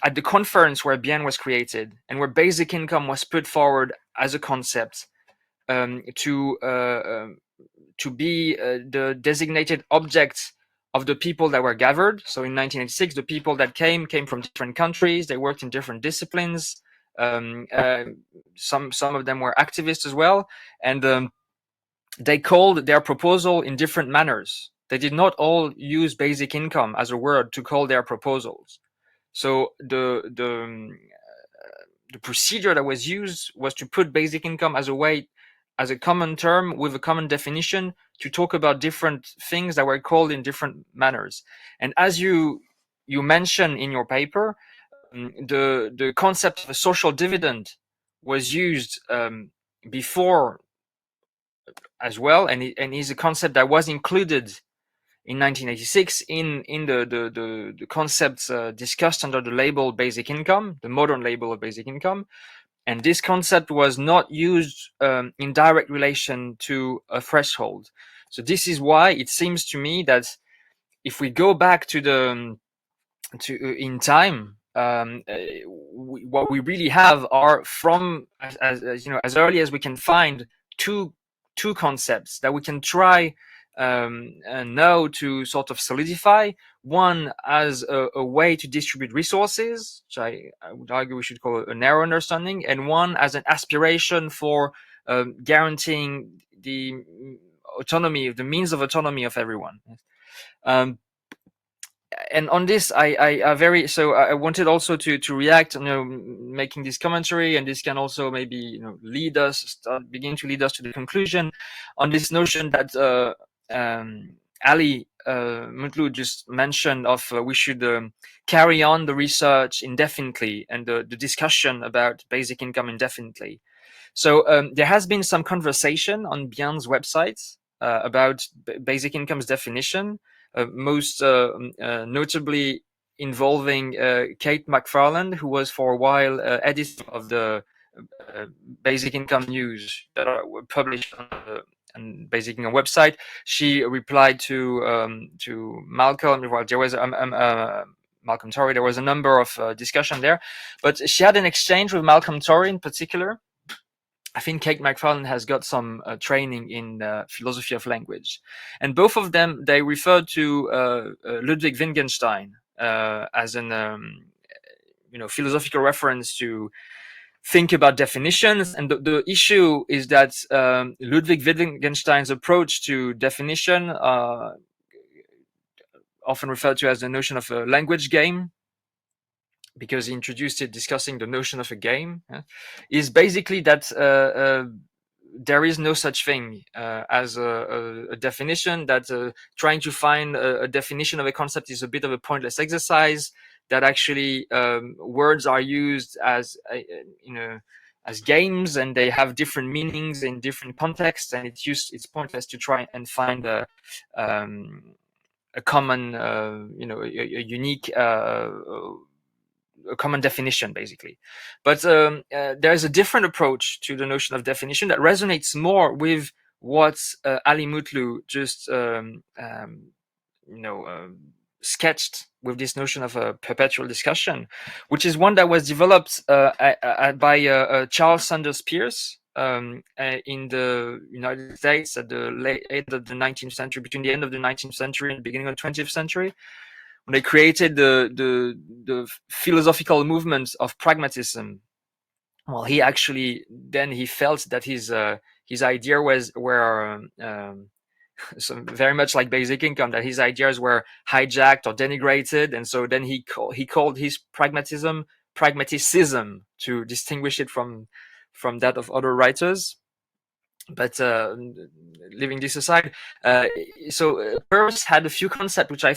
at the conference where Bien was created and where basic income was put forward as a concept, to be the designated object of the people that were gathered. So in 1986, the people that came from different countries. They worked in different disciplines. Some of them were activists as well, and they called their proposal in different manners. They did not all use basic income as a word to call their proposals. So the procedure that was used was to put basic income as a common term with a common definition to talk about different things that were called in different manners. And as you mention in your paper, the concept of a social dividend was used before as well, and is a concept that was included in 1986 in the concepts discussed under the label basic income, the modern label of basic income. And this concept was not used in direct relation to a threshold. So this is why it seems to me that if we go back to in time, what we really have are from as you know, as early as we can find, two concepts that we can try now to sort of solidify. One as a way to distribute resources, which I would argue we should call a narrow understanding, and one as an aspiration for guaranteeing the autonomy, the means of autonomy of everyone. Um, and on this, I very so I wanted also to react, making this commentary, and this can also maybe begin to lead us to the conclusion on this notion that Ali Mutlu just mentioned of we should carry on the research indefinitely and the discussion about basic income indefinitely. So there has been some conversation on Bian's website about basic income's definition, most notably involving Kate McFarland, who was for a while editor of the Basic Income news that were published on Basic Income website. She replied to Malcolm. Well, there was Malcolm Tory. There was a number of discussion there, but she had an exchange with Malcolm Tory in particular. I think Kate McFarland has got some training in philosophy of language, and both of them, they refer to Ludwig Wittgenstein as an philosophical reference to think about definitions. And the issue is that Ludwig Wittgenstein's approach to definition, often referred to as the notion of a language game, because he introduced it discussing the notion of a game, is basically that there is no such thing as a definition, that trying to find a definition of a concept is a bit of a pointless exercise, that actually words are used as as games, and they have different meanings in different contexts, and it's pointless to try and find a common a unique a common definition, basically. But there's a different approach to the notion of definition that resonates more with what Ali Mutlu just sketched with this notion of a perpetual discussion, which is one that was developed by Charles Sanders Peirce in the United States at the late end of the 19th century, between the end of the 19th century and the beginning of the 20th century. When they created the philosophical movement of pragmatism, well, he felt that his idea were so very much like basic income, that his ideas were hijacked or denigrated, and so then he called his pragmatism to distinguish it from that of other writers. But leaving this aside, Peirce had a few concepts which I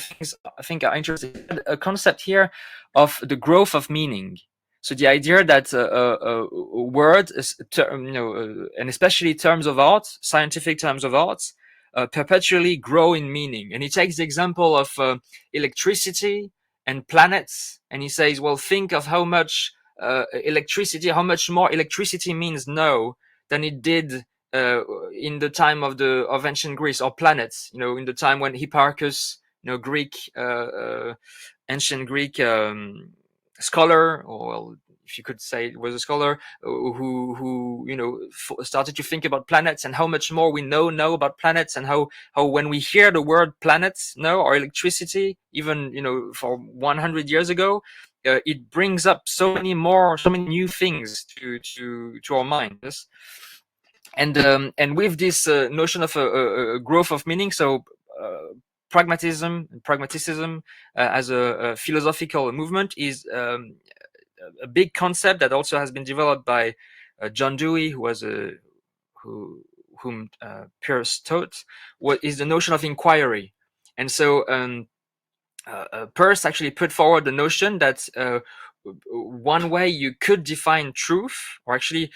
think are interesting. A concept here of the growth of meaning. So the idea that a word is, and especially terms of art, scientific terms of art, perpetually grow in meaning. And he takes the example of electricity and planets, and he says, well, think of how much how much more electricity means now than it did in the time of ancient Greece, or planets, in the time when Hipparchus, Greek, ancient Greek scholar, or well, if you could say it was a scholar, who started to think about planets, and how much more we know about planets, and how when we hear the word planets, or electricity, even for 100 years ago, it brings up so many new things to our minds. And with this notion of a growth of meaning, so pragmatism as a philosophical movement is a big concept that also has been developed by John Dewey, whom Peirce taught. What is the notion of inquiry? And so Peirce actually put forward the notion that one way you could define truth, or actually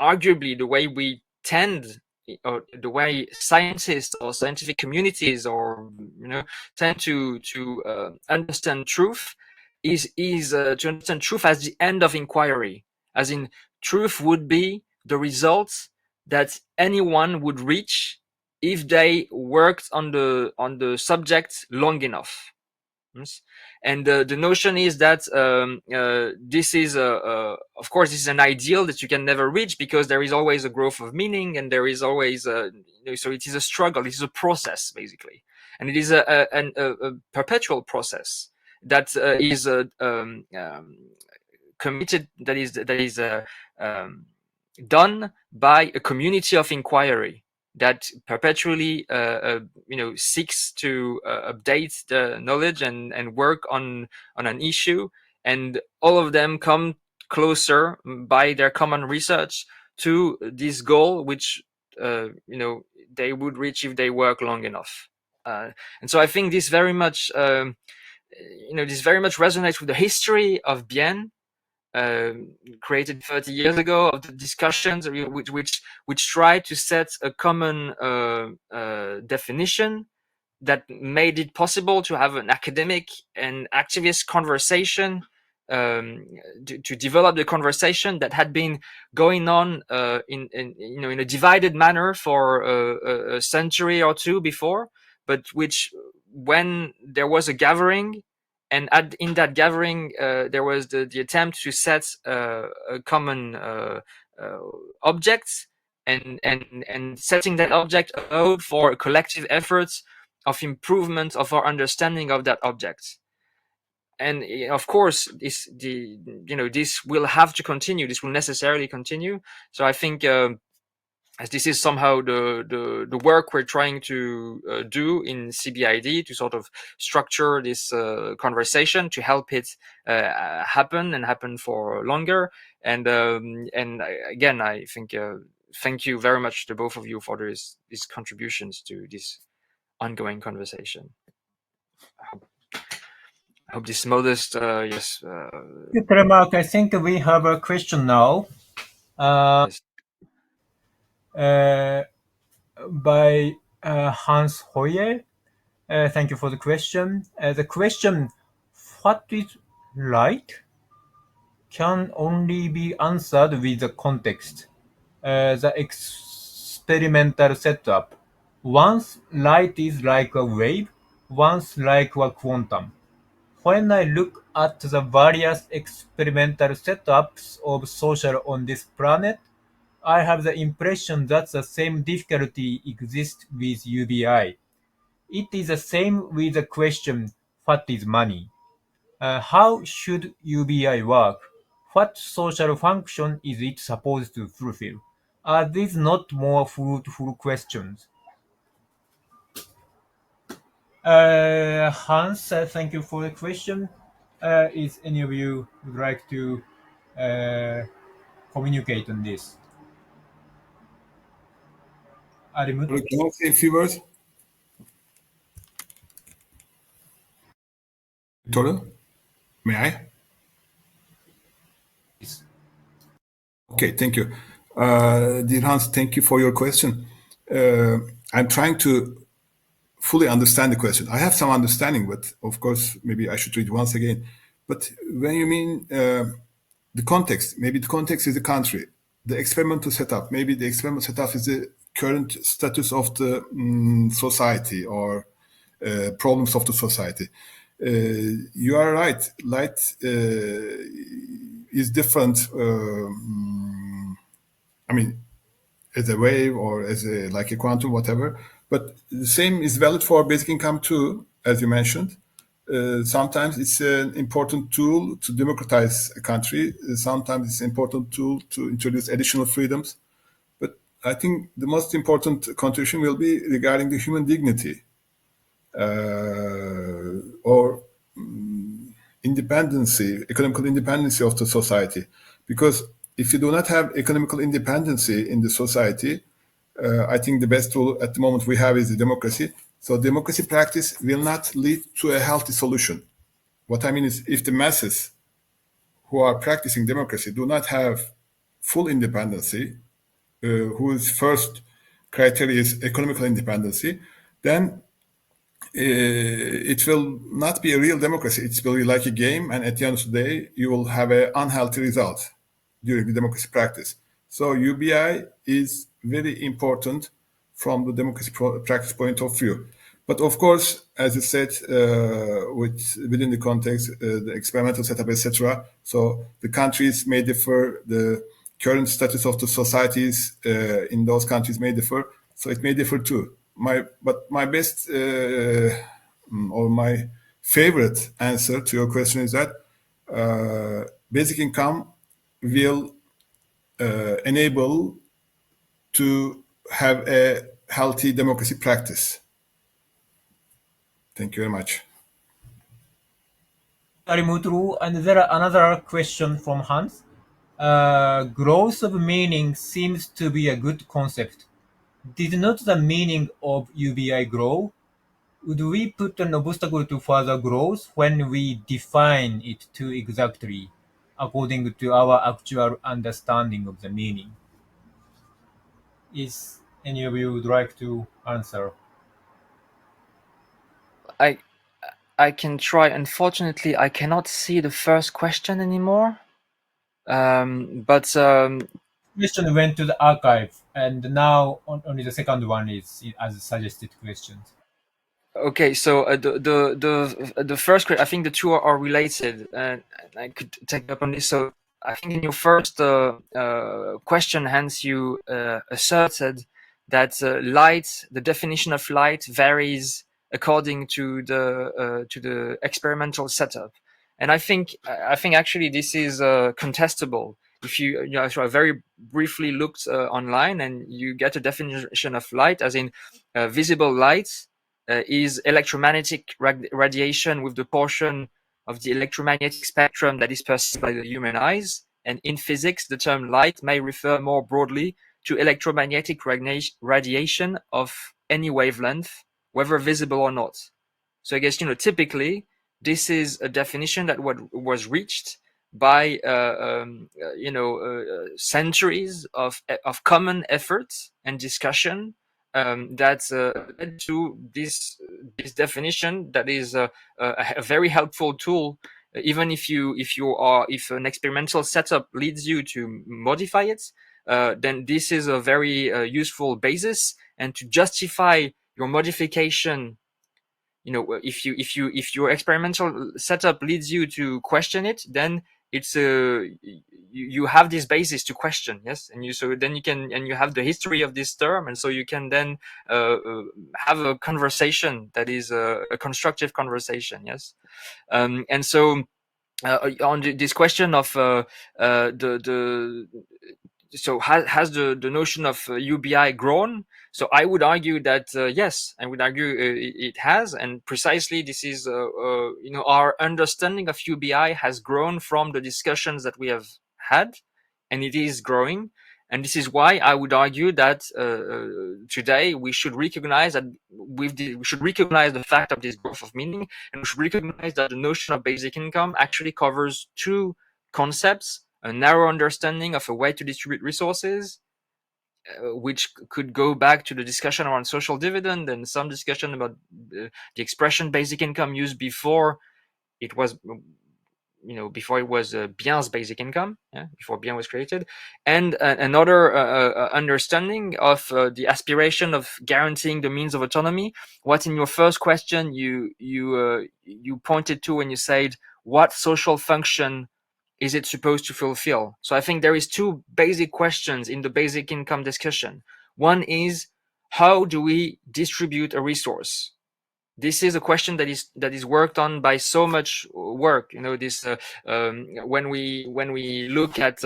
arguably the way we tend, or the way scientists or scientific communities tend to understand truth, is to understand truth as the end of inquiry, as in truth would be the results that anyone would reach if they worked on the subject long enough. And the notion is that this is of course this is an ideal that you can never reach, because there is always a growth of meaning, and there is always so it is a struggle, it is a process basically, and it is a perpetual process that is committed, that is done by a community of inquiry that perpetually seeks to update the knowledge and work on an issue, and all of them come closer by their common research to this goal, which they would reach if they work long enough. And so I think this very much resonates with the history of Bien, created 30 years ago, of the discussions which try to set a common definition that made it possible to have an academic and activist conversation, to develop the conversation that had been going on in a divided manner for a century or two before, but which, when there was a gathering, and in that gathering there was the attempt to set a common object, and setting that object allowed for a collective effort of improvement of our understanding of that object. And of course this will have to continue, this will necessarily continue. So I think as this is somehow the work we're trying to do in CBID, to sort of structure this conversation, to help it happen for longer. And again, I think thank you very much to both of you for these contributions to this ongoing conversation. I hope this modest, yes. Telemaque, I think we have a question now. Yes. By Hans Hoyer. Thank you for the question. The question, what is light, can only be answered with the context. The experimental setup. Once light is like a wave, once like a quantum. When I look at the various experimental setups of social on this planet, I have the impression that the same difficulty exists with UBI. It is the same with the question, what is money? How should UBI work? What social function is it supposed to fulfill? Are these not more fruitful questions? Hans, thank you for the question. Is any of you would like to communicate on this? Arimut? Can I say a few words? Toru, may I? Yes. Okay, thank you. Dear Hans, thank you for your question. I'm trying to fully understand the question. I have some understanding, but of course, maybe I should read once again. But when you mean the context, maybe the context is the country, the experimental setup, maybe the experimental setup is the current status of the society, or problems of the society. You are right. Light is different. I mean, as a wave, or as like a quantum, whatever. But the same is valid for basic income too, as you mentioned. Sometimes it's an important tool to democratize a country. Sometimes it's an important tool to introduce additional freedoms. But I think the most important contribution will be regarding the human dignity, or independency, economical independency of the society. Because if you do not have economical independency in the society, I think the best tool at the moment we have is the democracy. So democracy practice will not lead to a healthy solution. What I mean is, if the masses who are practicing democracy do not have full independency, whose first criteria is economical independency, then it will not be a real democracy. It will be like a game, and at the end of the day, you will have an unhealthy result during the democracy practice. So UBI is very important from the democracy practice point of view. But of course, as you said, within the context, the experimental setup, etc. So the countries may differ, the current status of the societies in those countries may differ. So it may differ too. But my best or my favorite answer to your question is that basic income will enable to have a healthy democracy practice. Thank you very much. Mutlu, and there are another question from Hans. Growth of meaning seems to be a good concept. Did not the meaning of UBI grow? Would we put an obstacle to further growth when we define it too exactly, according to our actual understanding of the meaning? Is any of you would like to answer? I can try. Unfortunately, I cannot see the first question anymore. But Question went to the archive, and now only the second one is as suggested questions. okay, so the first, I think the two are related, and I could take up on this. So I think in your first question, Hans, you asserted that light, the definition of light, varies according to the experimental setup, and I think actually this is contestable. If so I very briefly looked online, and you get a definition of light as in visible light is electromagnetic radiation with the portion of the electromagnetic spectrum that is perceived by the human eyes. And in physics, the term light may refer more broadly to electromagnetic radiation of any wavelength, whether visible or not. So I guess, typically, this is a definition that was reached by centuries of common efforts and discussion that led to this definition that is a very helpful tool. Even if an experimental setup leads you to modify it, then this is a very useful basis. And to justify your modification, if your experimental setup leads you to question it, then it's you have this basis to question, yes, and you have the history of this term, and so you can then have a conversation that is a constructive conversation, yes. And so on this question of so has the notion of UBI grown? So I would argue that yes, I would argue it has, and precisely this is our understanding of UBI has grown from the discussions that we have had, and it is growing. And this is why I would argue that today we should recognize that we should recognize the fact of this growth of meaning, and we should recognize that the notion of basic income actually covers two concepts: a narrow understanding of a way to distribute resources, which could go back to the discussion around social dividend and some discussion about the expression basic income used before it was Bien's basic income, before Bien was created, and another understanding of the aspiration of guaranteeing the means of autonomy. What in your first question you pointed to when you said, what social function is it supposed to fulfill? So I think there is two basic questions in the basic income discussion. One is, how do we distribute a resource? This is a question that is worked on by so much work. When we look at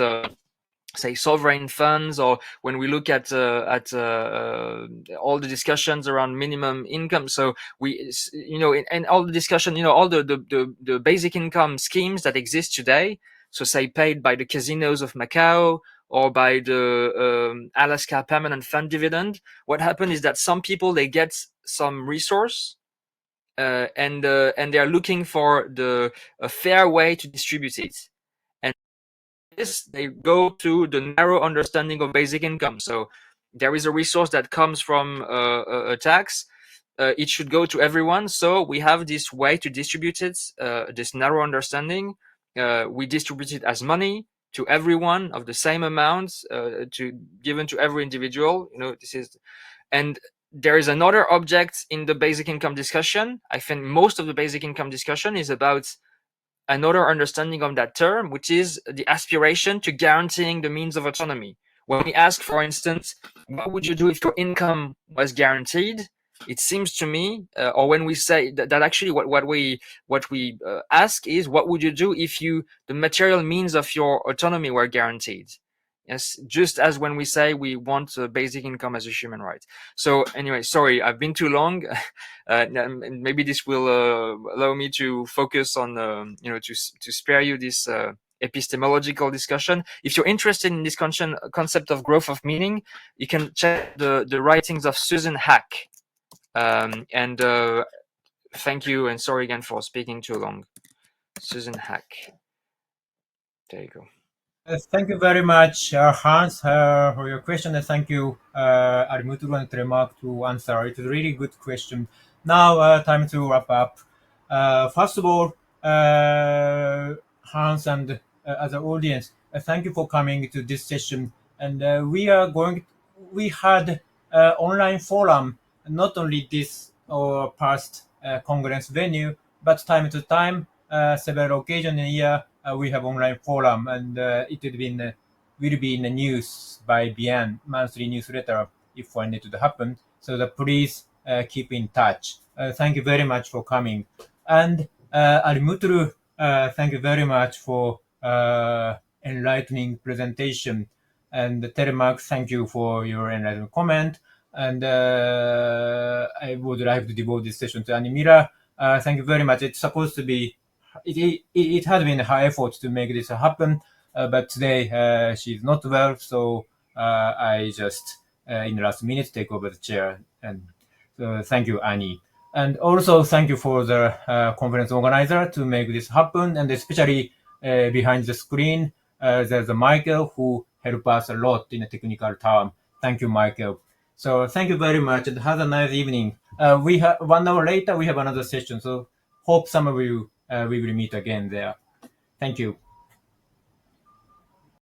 say sovereign funds, or when we look at all the discussions around minimum income, so and all the discussion, all the basic income schemes that exist today, so say paid by the casinos of Macau or by the Alaska Permanent Fund dividend, what happened is that some people, they get some resource, and they are looking for a fair way to distribute it. And this, they go to the narrow understanding of basic income. So there is a resource that comes from a tax. It should go to everyone. So we have this way to distribute it, this narrow understanding. We distribute it as money to everyone of the same amount, given to every individual. This is, and there is another object in the basic income discussion. I think most of the basic income discussion is about another understanding of that term, which is the aspiration to guaranteeing the means of autonomy. When we ask, for instance, what would you do if your income was guaranteed? It seems to me, or when we say that actually what we ask is, what would you do if the material means of your autonomy were guaranteed? Yes, just as when we say we want basic income as a human right. So anyway, sorry, I've been too long. Maybe this will allow me to focus on, to spare you this epistemological discussion. If you're interested in this concept of growth of meaning, you can check the writings of Susan Hack. And thank you, and sorry again for speaking too long. Susan Hack. There you go. Thank you very much, Hans, for your question, and thank you, Mutlu and Telemaque, to answer. It was a really good question. Now, time to wrap up. First of all, Hans and other audience, thank you for coming to this session. And we had online forum, not only this or past Congress venue, but time to time, several occasions in a year, we have online forum, and it will be in the news by BN monthly newsletter if one need to happen. So please keep in touch. Thank you very much for coming. And Mutlu, thank you very much for enlightening presentation. And Telemaque, thank you for your enlightening comment. And I would like to devote this session to Annie Miller. Thank you very much. It's supposed to be, it has been a high effort to make this happen, but today she's not well, so I just, in the last minute, take over the chair. And thank you, Annie. And also thank you for the conference organizer to make this happen, and especially behind the screen, there's a Michael who helped us a lot in a technical term. Thank you, Michael. So thank you very much, and have a nice evening. We have 1 hour later, we have another session, so hope some of you we will meet again there. Thank you.